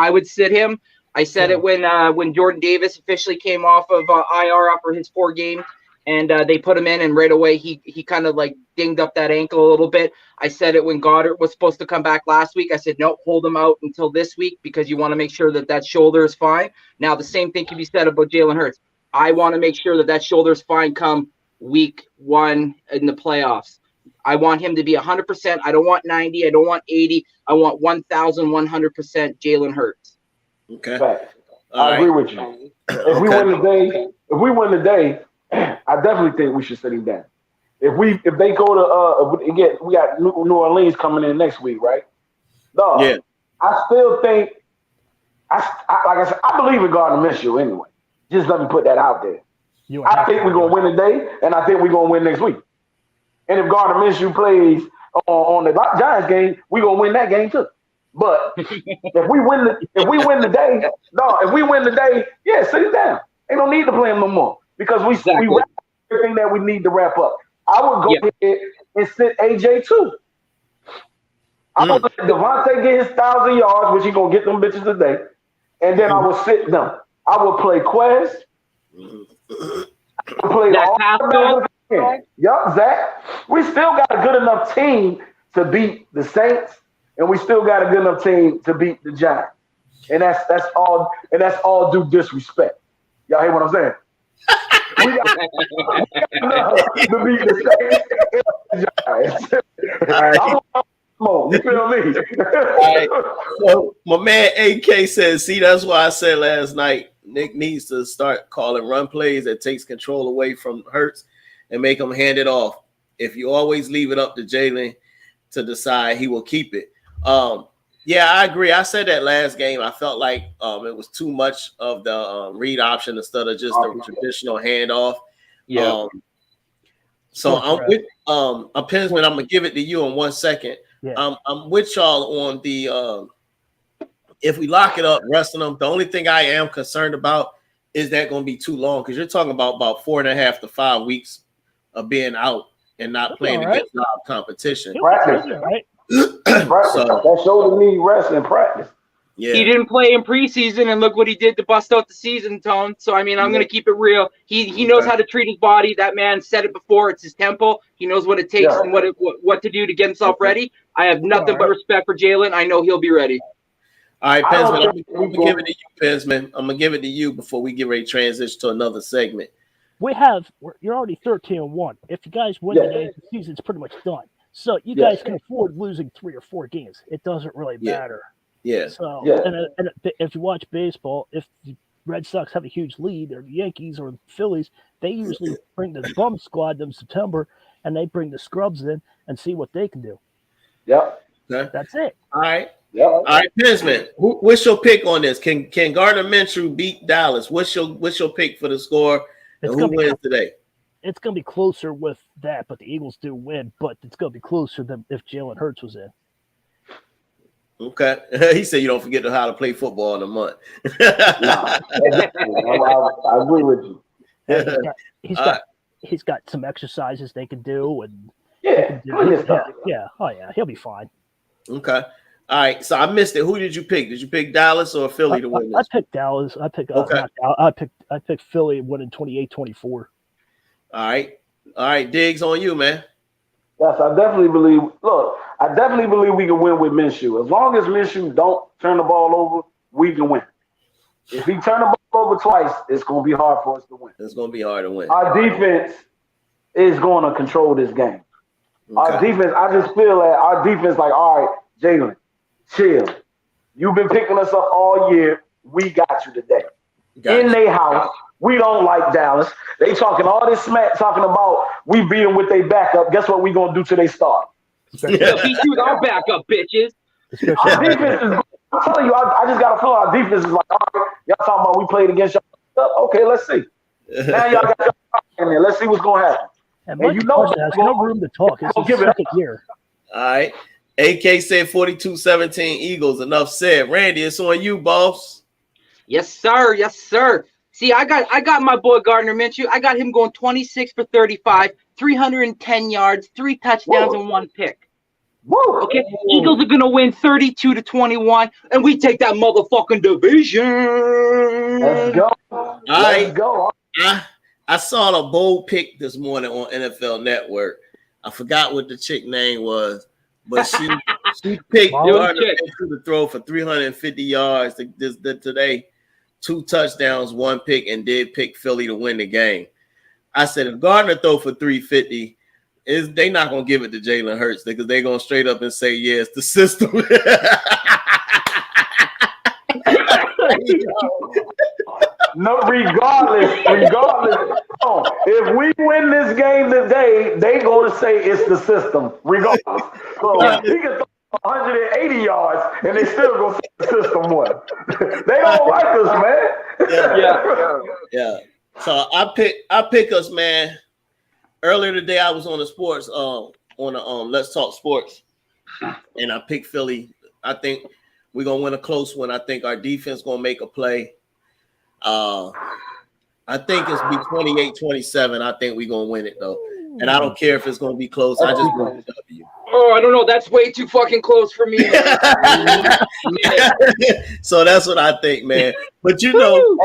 would sit him. I said it when Jordan Davis officially came off of IR after his 4 games, and they put him in, and right away he kind of like dinged up that ankle a little bit. I said it when Gardner was supposed to come back last week. I said, no, hold him out until this week because you want to make sure that shoulder is fine. Now, the same thing can be said about Jalen Hurts. I want to make sure that shoulder is fine come week 1 in the playoffs. I want him to be 100%. I don't want 90. I don't want 80. I want 1,100% Jalen Hurts. Okay. I agree with you. If we win the day, I definitely think we should sit him down. If they go to again, we got New Orleans coming in next week, right? No. Yeah. I still think like I said, I believe in Gardner Minshew anyway. Just let me put that out there. I think we're gonna win today, and I think we're gonna win next week. And if Gardner Minshew plays on the Giants game, we're gonna win that game too. But if we win the day, yeah, sit it down. Ain't no need to play him no more because we wrap everything that we need to wrap up. I would go ahead and sit AJ too. I would let Devontae get his 1,000 yards, which he's gonna get them bitches today, and then I would sit them. I would play Quest. Play Yup, Zach. We still got a good enough team to beat the Saints. And we still got a good enough team to beat the Giants. And that's all due disrespect. Y'all hear what I'm saying? We got enough to beat the Saints and the Giants. You feel me? Right. So my man AK says, see, that's why I said last night, Nick needs to start calling run plays that takes control away from Hurts and make him hand it off. if you always leave it up to Jalen to decide, he will keep it. Yeah, I agree. I said that last game. I felt like it was too much of the read option instead of just the traditional handoff. Yeah. So I'm with Pensman. I'm gonna give it to you in 1 second. Yeah. I'm with y'all on the if we lock it up, resting them. The only thing I am concerned about is that going to be too long, because you're talking about 4.5 to 5 weeks of being out and not playing against live competition. Practice, right? That shoulder need rest and practice. Yeah. He didn't play in preseason, and look what he did to bust out the season, Tone. So, I mean, I'm going to keep it real. He knows how to treat his body. That man said it before. It's his temple. He knows what it takes and what to do to get himself ready. I have nothing but respect for Jalen. I know he'll be ready. All right, Pensman, I'm going to give it to you, Pensman. I'm going to give it to you before we get ready to transition to another segment. You're already 13-1. If you guys win the game, the season's pretty much done. So you guys can afford losing 3 or 4 games. It doesn't really matter. Yeah. So, and if you watch baseball, if the Red Sox have a huge lead, or the Yankees or the Phillies, they usually bring the bum squad in September, and they bring the scrubs in and see what they can do. Yep. Okay. That's it. All right. Yep. All right, Pensman, what's your pick on this? Can Gardner Minshew beat Dallas? What's your pick for the score? And who wins today? It's going to be closer with that, but the Eagles do win. But it's going to be closer than if Jalen Hurts was in. Okay. He said you don't forget how to play football in a month. I agree with you. He's got some exercises they can do, and he'll be fine. Okay. All right. So I missed it. Who did you pick? Did you pick Dallas or Philly to win this? I picked Dallas. I picked Philly winning 28-24. All right. Diggs on you, man. Yes, I definitely believe. Look, I definitely believe we can win with Minshew. As long as Minshew don't turn the ball over, we can win. If he turn the ball over twice, it's going to be hard for us to win. It's going to be hard to win. Our defense is going to control this game. Okay. Our defense, I just feel that our defense, like, all right, Jalen, chill. You've been picking us up all year. We got you today. In their house. We don't like Dallas. They talking all this smack, talking about we beat them with their backup. Guess what we going to do till they start? Beat you with our backup, bitches. Our defense is, I'm telling you, I just got to feel our defense is like, all right, y'all talking about we played against y'all. Okay, let's see. Now y'all got y'all in there. Let's see what's going to happen. And you know there's no room to talk. It's his second year. All right. AK said 42-17 Eagles. Enough said. Randy, it's on you, boss. Yes, sir. Yes, sir. See, I got my boy Gardner Minshew. I got him going 26 for 35, 310 yards, 3 touchdowns, and 1 pick. Woo. Okay, Eagles are gonna win 32-21, and we take that motherfucking division. Let's go. Let's go. I saw a bold pick this morning on NFL Network. I forgot what the chick name was, but she picked Gardner Minshew to throw for 350 yards today. 2 touchdowns, 1 pick, and did pick Philly to win the game. I said, if Gardner throw for 350, they not going to give it to Jalen Hurts because they're going to straight up and say, yeah, it's the system. No, regardless. If we win this game today, they going to say it's the system, regardless. So he can throw 180 yards, and they still going to say the system won. They don't like us, man. Yeah. So I pick us, man. Earlier today, I was on the sports, on the Let's Talk Sports, and I picked Philly. I think we're gonna win a close one. I think our defense gonna make a play. I think it's be 28-27. I think we're gonna win it though. And I don't care if it's gonna be close. I just want the W. Oh, I don't know. That's way too fucking close for me. So that's what I think, man. But you know,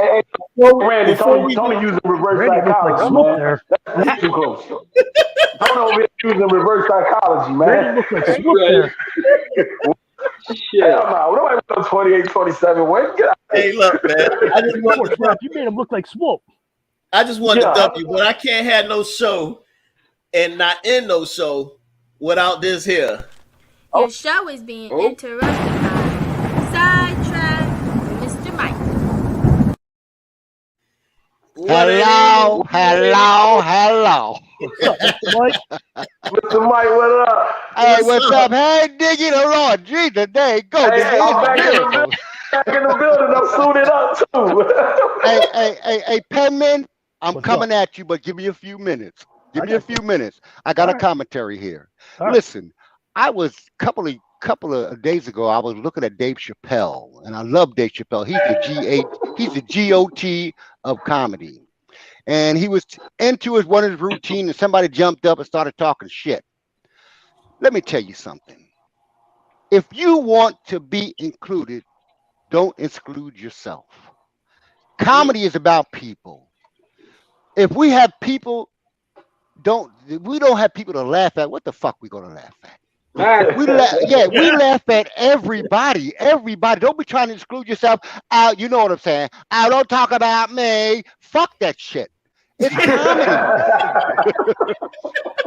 Randy, Tony using reverse psychology, man. That's too close. Tony over here using reverse psychology, man. Shit. Nobody wants 28-27 win. Hey, look, man. I just want you made him look like Swope. I just want the W, but I can't have no show and not end no show without this here. Your show is being interrupted by Sidetrack Mr. Mike. Hello. What's up, Mr. Mike? Mr. Mike, what up? Hey, what's up? Hey, Diggy, the Lord Jesus, there you go. Hey, I'm back in the building. Back in the building. I'm suited up too. Hey, Penman, I'm What's coming up? at you, but give me a few minutes. Give I me a got few minutes. I got a Alright. commentary here. Alright. Listen, I was couple of days ago. I was looking at Dave Chappelle, and I love Dave Chappelle. He's the GOT of comedy, and he was into one of his routine, and somebody jumped up and started talking shit. Let me tell you something. If you want to be included, don't exclude yourself. Comedy is about people. If we have people, we don't have people to laugh at. What the fuck we gonna laugh at? We laugh at everybody. Everybody. Don't be trying to exclude yourself out. You know what I'm saying? I don't talk about me. Fuck that shit. It's comedy.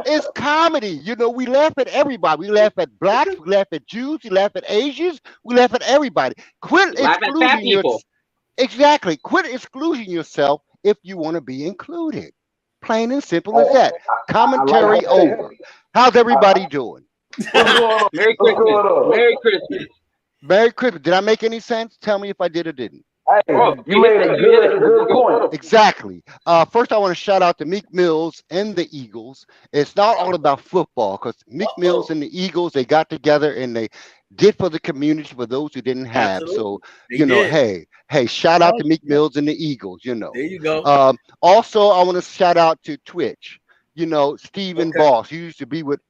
It's comedy. You know, we laugh at everybody. We laugh at blacks. We laugh at Jews. We laugh at Asians. We laugh at everybody. Quit Laugh at fat people. Exactly. Quit excluding yourself if you want to be included. Plain and simple as that. Commentary over. How's everybody doing? Merry Christmas. Merry Christmas. Merry Christmas. Did I make any sense? Tell me if I did or didn't. Hey, you made a good point. Exactly. First, I want to shout out to Meek Mills and the Eagles. It's not all about football because Meek Mills and the Eagles, they got together and they did for the community for those who didn't have. Absolutely. So, They you know, did. hey, shout out to Meek Mills and the Eagles, you know. There you go. Also, I want to shout out to Twitch. You know, Stephen Boss. He used to be with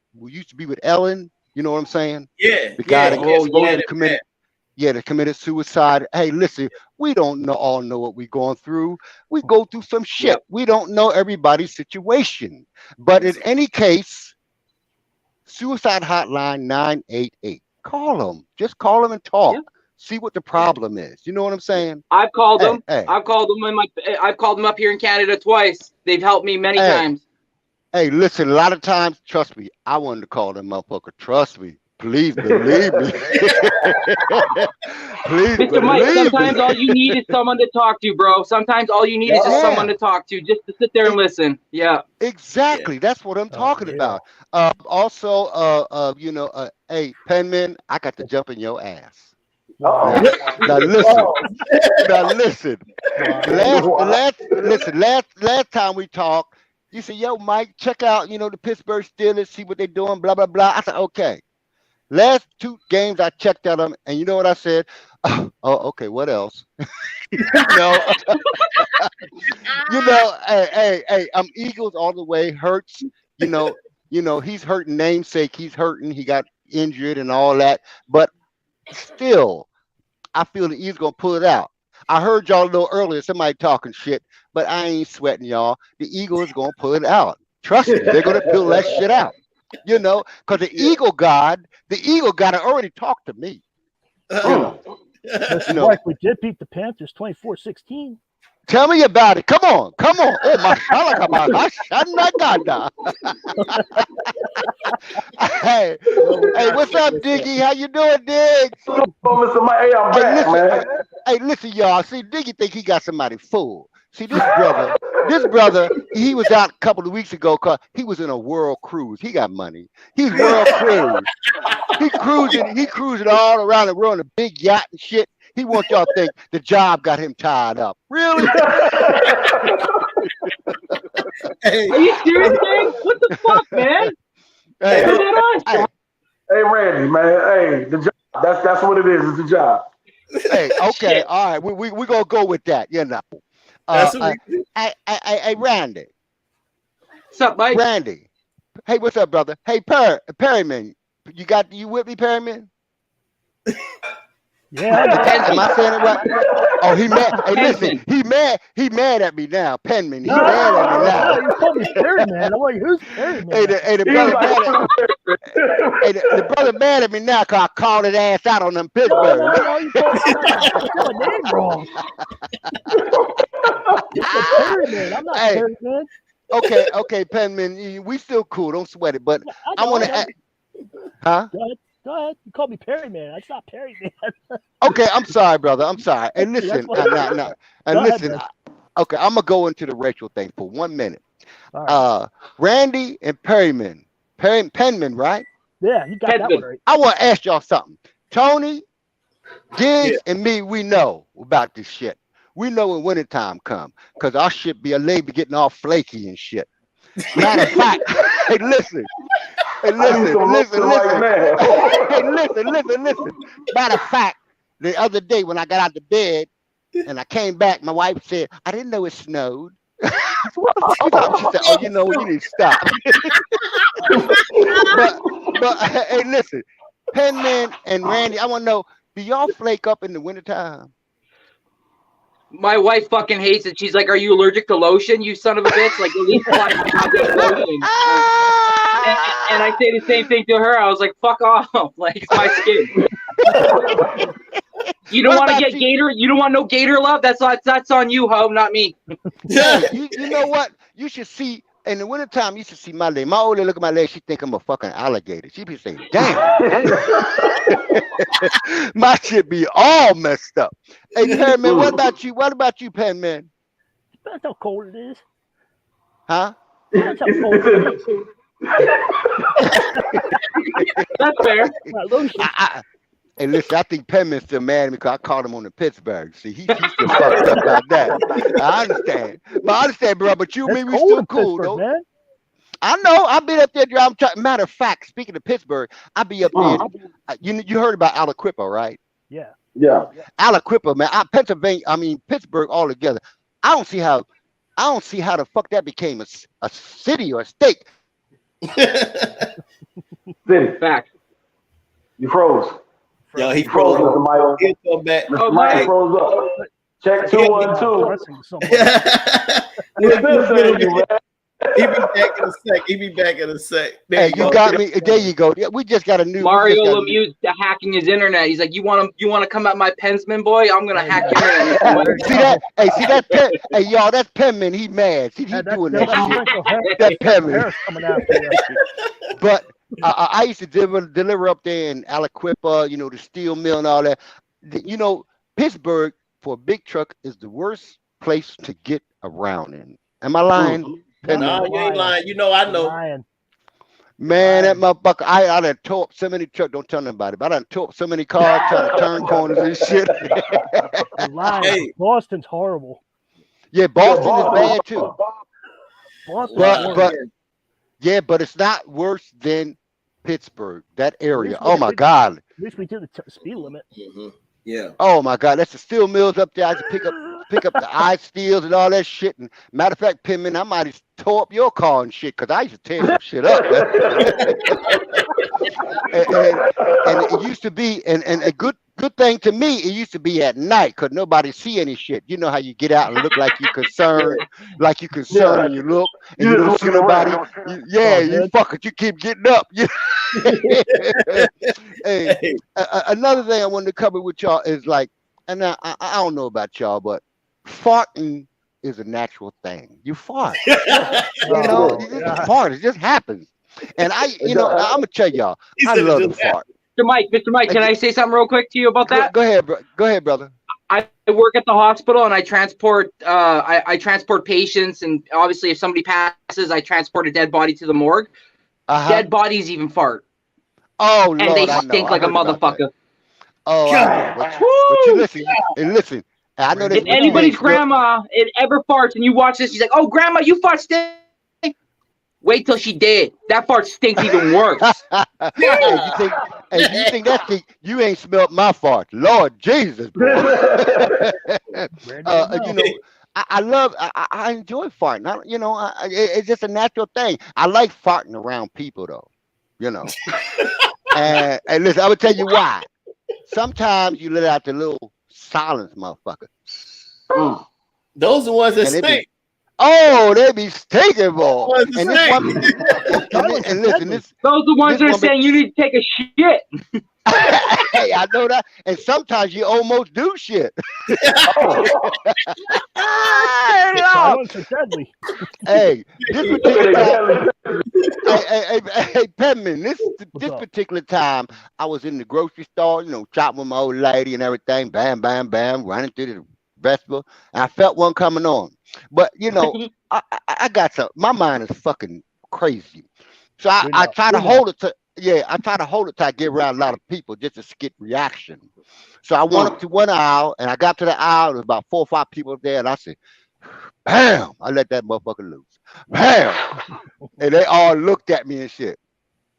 Ellen. You know what I'm saying? Yeah. The guy that gets yeah, committed. Yeah, that committed suicide. Hey, listen, we don't all know what we're going through. We go through some shit. Yep. We don't know everybody's situation. But in any case, suicide hotline 988. Call them. Just call them and talk. Yeah. See what the problem is. You know what I'm saying? I've called them. Hey. I've called them I've called them up here in Canada twice. They've helped me many times. Hey, listen, a lot of times, trust me, I wanted to call them motherfucker. Trust me. Please believe me. Please Mr. Mike, believe sometimes me. all you need is someone to talk to, bro. Sometimes all you need is just someone to talk to, just to sit there and listen. Yeah. Exactly. That's what I'm talking about. Also, you know, hey, Penman, I got to jump in your ass. Now listen. Last time we talked, you said, yo, Mike, check out, you know, the Pittsburgh Steelers, see what they're doing, blah, blah, blah. I said, okay. Last 2 games I checked out them, and you know what I said? Oh, okay, what else? you know, hey, I'm Eagles all the way. Hurts, you know, he's hurting namesake. He's hurting. He got injured and all that. But still, I feel the Eagles gonna pull it out. I heard y'all a little earlier, somebody talking shit, but I ain't sweating y'all. The Eagles gonna pull it out. Trust me, they're gonna pull that shit out. You know, because the Eagle God already talked to me. Mr. Mike, we did beat the Panthers 24-16. Tell me about it. Come on. Oh my God. Hey, what's up, Diggy? How you doing, Dig? Mr. Mike, hey, I'm back, man. Hey, listen, y'all. See, Diggy think he got somebody fooled. See, this brother, he was out a couple of weeks ago because he was in a world cruise. He got money. He's world cruise. He cruising all around the world in a big yacht and shit. He wants y'all to think the job got him tied up. Really? Hey, Are you serious, man? What the fuck, man? Hey, Hey, Randy, man. Hey, the job. That's what it is. It's the job. hey, okay, all right. We gonna go with that, you know. that's what we do. Hey, Randy. What's up, Mike? Randy. Hey, what's up, brother? Hey, Perryman. You with me, Perryman? Yeah, Am I saying it right? Oh, he mad. Hey, listen, he mad at me now. Penman, he mad at me now. you called me Perryman. I'm like, who's Perryman? The brother mad at me now because I called his ass out on them Pittsburgh. No, you called my name wrong. You said Perryman. I'm not Perryman. Okay, Penman, we still cool. Don't sweat it. But I want to ask. Huh? Go ahead. You called me Perryman. That's not Perryman. Okay, I'm sorry, brother. I'm sorry. And listen, okay, I'm gonna go into the racial thing for 1 minute. All right. Randy and Penman, right? Yeah, you got that one right. I want to ask y'all something. Tony, Diggs, and me, we know about this shit. We know when wintertime come, because our shit be a lady getting all flaky and shit. Matter of fact, hey, listen. Hey, listen. Matter of fact, the other day when I got out of bed and I came back, my wife said, I didn't know it snowed. She said, oh, you know what, you need to stop. but hey, listen, Penman and Randy, I want to know, do y'all flake up in the wintertime? My wife fucking hates it. She's like, "Are you allergic to lotion, you son of a bitch? Like, at least apply goddamn lotion." And I say the same thing to her. I was like, "Fuck off! Like, it's my skin." You don't want to get gator. You don't want no gator love. That's on you, ho, not me. Yeah, you know what? You should see. In the wintertime, you should see my leg. My old lady look at my leg, she think I'm a fucking alligator. She be saying, damn. My shit be all messed up. Hey, Penman, what about you? What about you, Penman? Depends how cold it is. Huh? Depends how cold it is. That's fair. Hey, listen, I think Penman's still mad at me because I caught him on the Pittsburgh. See, he's still fucked up about that. I understand. But I understand, bro. But you and me, we still cool, though. Man. I know. I've been up there. Matter of fact, speaking of Pittsburgh, I be up there. You heard about Aliquippa, right? Yeah. Aliquippa, man. Pittsburgh altogether. I don't see how the fuck that became a city or a state. City. Fact. You froze. Yo, he froze. He'll come back. Oh, Mike froze up. Check 212. He be back in a sec. Hey, you got me. There you go. We just got a new Mario Lemieux hacking his internet. He's like, you want to come at my Pensman boy? I'm gonna hack your internet. See that? Hey, see that? Hey, y'all, that's Penman. He mad. See, he doing that shit. That's Penman. But I used to deliver up there in Aliquippa, the steel mill and all that. Pittsburgh for a big truck is the worst place to get around in. Am I lying? No, you ain't lying. I know. Man, that motherfucker, I done tore up so many trucks. Don't tell nobody, but I done tore up so many cars trying to turn corners and shit. Hey. Boston's horrible. Yeah, Boston is bad too. But it's not worse than Pittsburgh, that area. Oh my God. At least we do the speed limit. Mm-hmm. Yeah. Oh my God, that's the steel mills up there. I just pick up the ice steels and all that shit. And matter of fact, Penman, I might have tore up your car and shit because I used to tear some shit up. and it used to be, and a good thing to me, it used to be at night because nobody see any shit. You know how you get out and look like you're concerned, and you look and you don't see nobody. You fuck it, you keep getting up. Hey, another thing I wanted to cover with y'all is like, and I don't know about y'all, but farting is a natural thing. You fart. Just fart. It just happens. And I'm gonna tell y'all, I love to fart. Mr. Mike, can I say something real quick to you about that? Go ahead, bro. Go ahead, brother. I work at the hospital and I transport I transport patients, and obviously if somebody passes, I transport a dead body to the morgue. Dead bodies even fart. Oh, Lord, and they stink like a motherfucker. Oh, but you listen. I know if anybody's grandma it ever farts and you watch this, she's like, "Oh, grandma, you fart stink." Wait till she dead. That fart stinks even worse. You think that stink? You ain't smelled my fart, Lord Jesus, bro. I enjoy farting. It's just a natural thing. I like farting around people, though. And listen, I would tell you why. Sometimes you let out the little silence, motherfucker. Those are the ones that stink. They be stinking, boy. And listen, those are the ones that are saying you need to take a shit. Hey, I know that. And sometimes you almost do shit. Hey, this particular time. Hey, Penman, this particular time, I was in the grocery store, shopping with my old lady and everything. Bam, bam, bam, running through the vegetable. And I felt one coming on. But you know, I got some. My mind is fucking crazy. So I try to hold it to. Yeah, I try to hold it till I get around a lot of people just to get reaction. So I went up to one aisle and I got to the aisle. There was about 4 or 5 people there, and I said, "Bam!" I let that motherfucker loose. Bam! And they all looked at me and shit.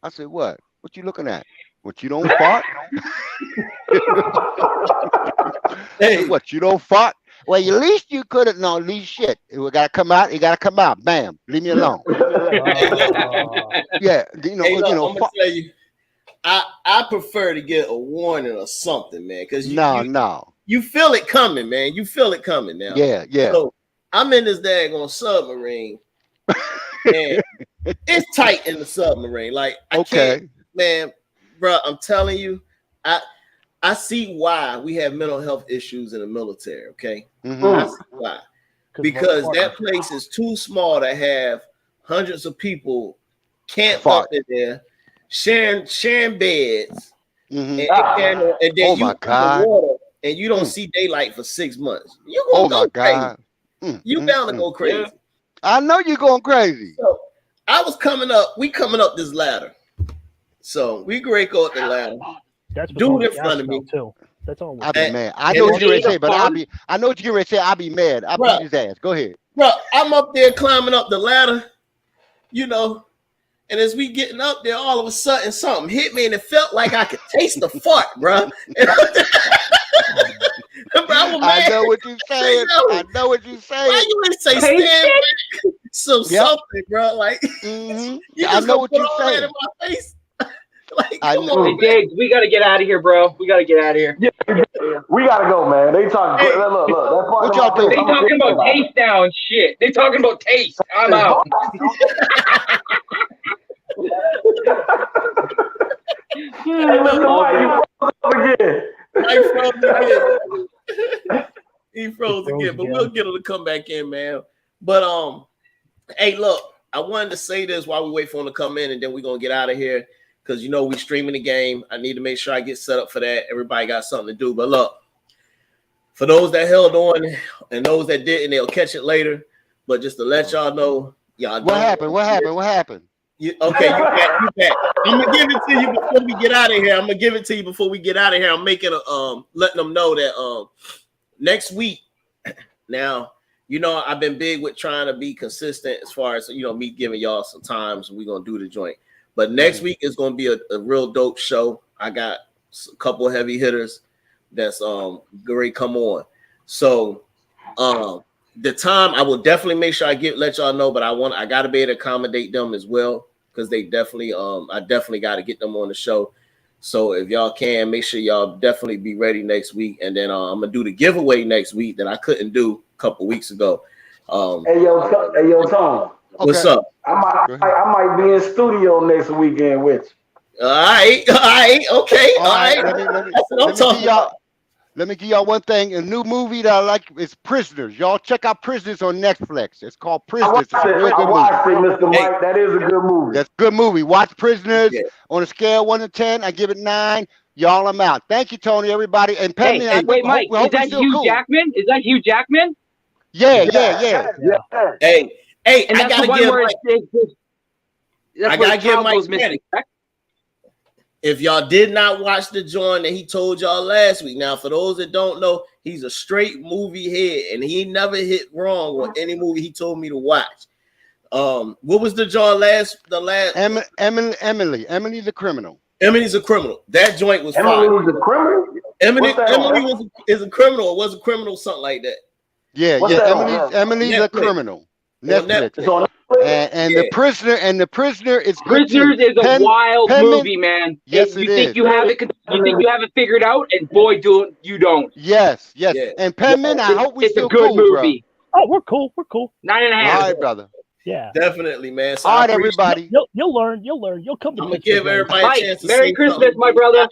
I said, "What? What you looking at? What you don't fart? Hey, What you don't fart? Well, at least you could have. No, at least shit. It gotta come out. It gotta come out. Bam! Leave me alone. Yeah, hey, look, I'm gonna tell you, I prefer to get a warning or something, man, because you feel it coming, man. You feel it coming now. Yeah. So I'm in this daggone submarine, and it's tight in the submarine. Like I can't, man, bro. I'm telling you, I see why we have mental health issues in the military. Okay, I see why. Because that place is too small to have hundreds of people camped up in there, sharing beds, and then you water, and you don't see daylight for 6 months. You gonna go crazy. You bound to go crazy. Yeah. I know you're going crazy. So I was coming up. We coming up this ladder. So we great go up the ladder. That's dude in front of me too. That's all. I'll be mad. I know what you're gonna say, but I know what you're gonna say. I'll be mad. I'll beat his ass. Go ahead. Bro, I'm up there climbing up the ladder, you know, and as we getting up there, all of a sudden something hit me, and it felt like I could taste the fart, bro. I know what you're saying. I know what you're saying. Why you didn't say stand back? Something, bro. Like you just I know what you're saying. in my face. Like, come on. Hey, Diggs, we gotta get out of here, bro. We gotta get out of here. Yeah, we gotta go, man. They talking. Hey, look. What y'all doing? They talking about taste now and shit. They talking about taste. I'm out. Hey, Mr. White, you froze again. He froze again, but we'll get him to come back in, man. But hey, look, I wanted to say this while we wait for him to come in, and then we're gonna get out of here. Because you know we streaming the game. I need to make sure I get set up for that. Everybody got something to do. But look, for those that held on and those that didn't, they'll catch it later. But just to let y'all know, y'all. What happened? What happened? You back. I'm gonna give it to you before we get out of here. I'm making a letting them know that next week. Now, you know I've been big with trying to be consistent as far as me giving y'all some times. We're gonna do the joint. But next week is going to be a real dope show. I got a couple of heavy hitters that's going to come on. So the time I will definitely make sure I let y'all know, but I got to be able to accommodate them as well because they definitely I definitely got to get them on the show. So if y'all can, make sure y'all definitely be ready next week, and then I'm gonna do the giveaway next week that I couldn't do a couple weeks ago. Hey yo, Tom. What's up? I might be in studio next weekend with you. All right, okay, all right. Let me give y'all one thing. A new movie that I like is Prisoners. Y'all check out Prisoners on Netflix. It's called Prisoners. It's a real good movie. Mr. Mike. That is a good movie. That's a good movie. Watch Prisoners. On a scale of 1 to 10. I give it 9. Y'all, I'm out. Thank you, Tony, everybody. And Penny, wait, Mike, is that Hugh Jackman? Is that Hugh Jackman? Yeah. Hey, and that's the one where I gotta give Mike credit. If y'all did not watch the joint that he told y'all last week, now for those that don't know, he's a straight movie head, and he never hit wrong with any movie he told me to watch. What was the joint Emily the Criminal. Emily's a Criminal. That joint was Emily was a criminal. Emily is a criminal, or was a criminal, something like that. Yeah. Emily's a Criminal. Netflix. And the prisoner is Prisoners is a wild movie, man. Yes, you think you have it figured out, and boy, you don't. Yes. Yeah. And Penman, I hope it's a good movie. Bro. Oh, we're cool. 9.5. All right, brother. Yeah, definitely, man. So all right, everybody. You'll learn. You'll come to. I'm gonna give everybody a chance to Merry Christmas, my brother.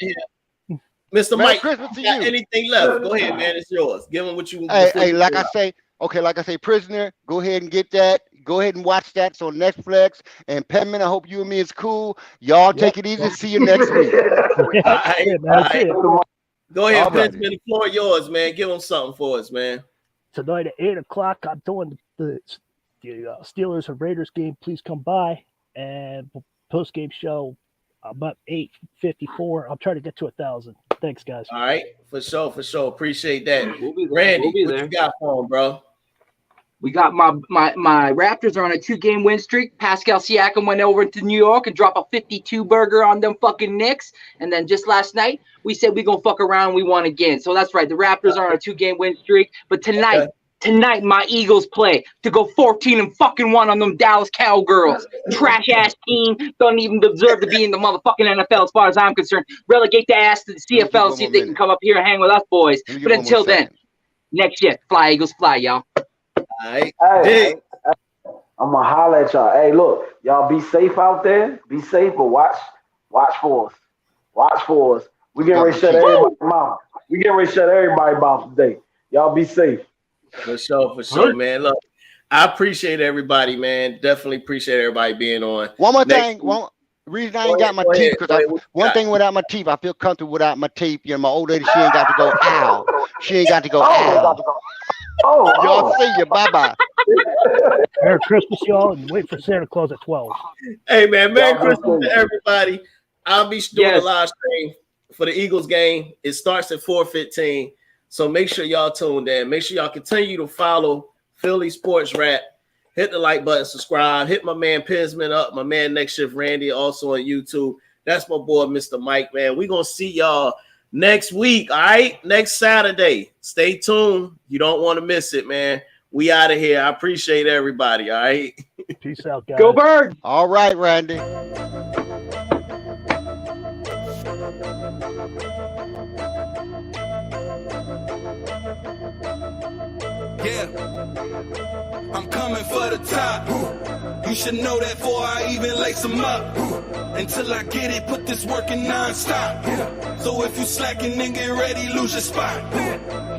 Mr. Merry Mike, Christmas to got you. Anything left? Go ahead, man. It's yours. Give them what you. Hey, like I say, Prisoner. Go ahead and get that. Go ahead and watch that. It's on Netflix. And Penman, I hope you and me is cool. Y'all take it easy. See you next week. All right. Go ahead, Penman. The floor yours, man. Give them something for us, man. tonight at 8 o'clock. I'm doing the Steelers and Raiders game. Please come by. And post game show, I'm up 8:54. I'm trying to get to 1,000. Thanks, guys. All right, for sure. Appreciate that. We'll be there. Randy, We'll be what there. you got for him, bro? We got my Raptors are on a 2-game win streak. Pascal Siakam went over to New York and dropped a 52 burger on them fucking Knicks. And then just last night, we said we gonna fuck around. We won again. So that's right. The Raptors are on a 2-game win streak. But tonight, my Eagles play to go 14-1 on them Dallas Cowgirls. Trash ass team. Don't even deserve to be in the motherfucking NFL as far as I'm concerned. Relegate the ass to the CFL. See if they can come up here and hang with us boys. But until then, next year, fly Eagles, fly, y'all. All right. Hey, I'm gonna holler at y'all. Hey, look, y'all be safe out there. Be safe, but watch for us. Watch for us. We getting ready to shut everybody's mouth. We getting ready to shut everybody's mouth today. Y'all be safe. For sure, man. Look, I appreciate everybody, man. Definitely appreciate everybody being on. One more thing. One reason I ain't got my teeth, because one thing without my teeth, I feel comfortable without my teeth. You know, my old lady, she ain't got to go ow. She ain't got to go ow. Y'all see you. Bye-bye. Merry Christmas, y'all, and wait for Santa Claus at 12. Hey, man, Merry Christmas to everybody. I'll be doing a live stream for the Eagles game. It starts at 4:15. So make sure y'all tuned in. Make sure y'all continue to follow Philly Sports Rap. Hit the like button, subscribe. Hit my man Pinsman up, my man Next Shift Randy, also on YouTube. That's my boy, Mr. Mike, man. We're going to see y'all next week, all right? Next Saturday. Stay tuned. You don't want to miss it, man. We out of here. I appreciate everybody, all right? Peace out, guys. Go Bird. All right, Randy. Yeah, I'm coming for the top. You should know that before I even lace them up. Until I get it, put this work in non-stop. So if you slacking, then get ready, lose your spot.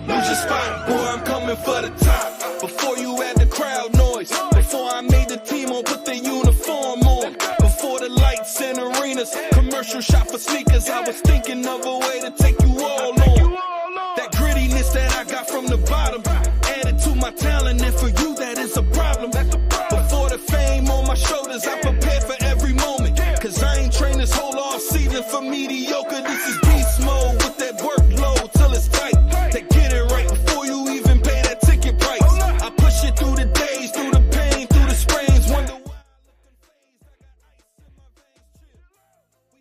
Lose your spot, boy, I'm coming for the top. Before you had the crowd noise, before I made the team on, put the uniform on. Before the lights in arenas, commercial shot for sneakers, I was thinking of a way to take you all on. That grittiness that I got from the bottom, added to my talent, and for you that is a